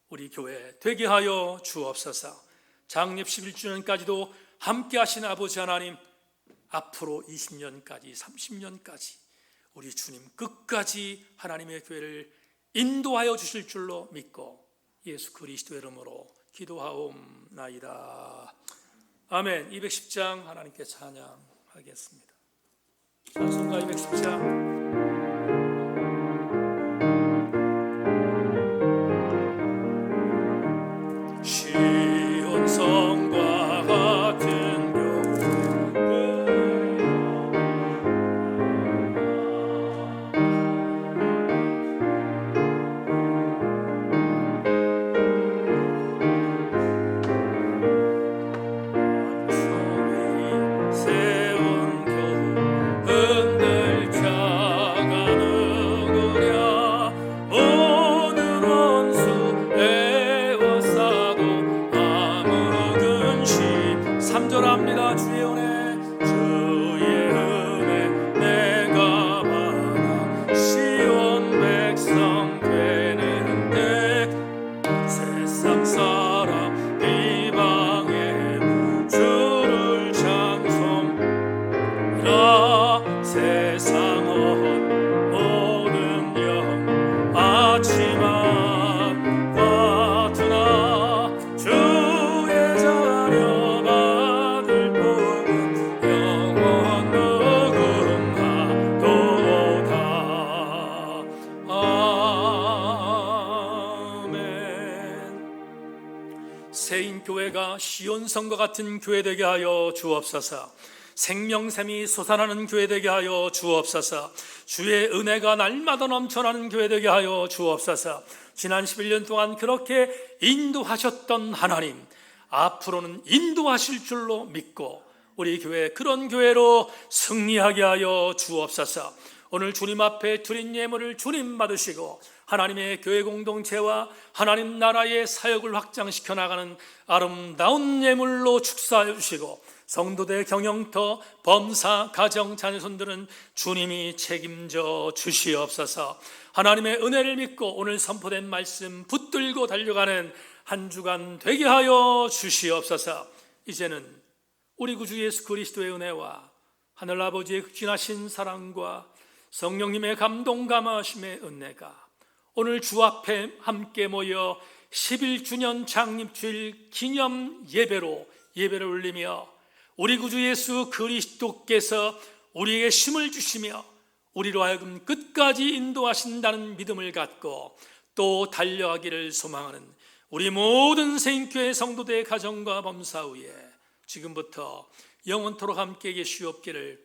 우리 교회 되게 하여 주옵소서. 장립 11주년까지도 함께 하신 아버지 하나님, 앞으로 20년까지 30년까지 우리 주님 끝까지 하나님의 교회를 인도하여 주실 줄로 믿고 예수 그리스도의 이름으로 기도하옵나이다. 아멘. 210장 하나님께 찬양하겠습니다. 찬송가 210장. 시온성과 같은 세인교회가 시온성과 같은 교회 되게 하여 주옵소서. 생명샘이 솟아나는 교회 되게 하여 주옵소서. 주의 은혜가 날마다 넘쳐나는 교회 되게 하여 주옵소서. 지난 11년 동안 그렇게 인도하셨던 하나님, 앞으로는 인도하실 줄로 믿고 우리 교회 그런 교회로 승리하게 하여 주옵소서. 오늘 주님 앞에 드린 예물을 주님 받으시고 하나님의 교회 공동체와 하나님 나라의 사역을 확장시켜 나가는 아름다운 예물로 축사해 주시고 성도들 경영터, 범사, 가정, 자녀손들은 주님이 책임져 주시옵소서. 하나님의 은혜를 믿고 오늘 선포된 말씀 붙들고 달려가는 한 주간 되게 하여 주시옵소서. 이제는 우리 구주 예수 그리스도의 은혜와 하늘아버지의 극진하신 사랑과 성령님의 감동 감화하심의 은혜가 오늘 주 앞에 함께 모여 11주년 창립주일 기념 예배를 올리며 우리 구주 예수 그리스도께서 우리에게 힘을 주시며 우리로 하여금 끝까지 인도하신다는 믿음을 갖고 또 달려가기를 소망하는 우리 모든 세인교회 성도들의 가정과 범사 위에 지금부터 영원토록 함께 계시옵기를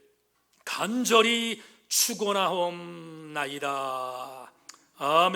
간절히 축원하옵나이다. 아멘.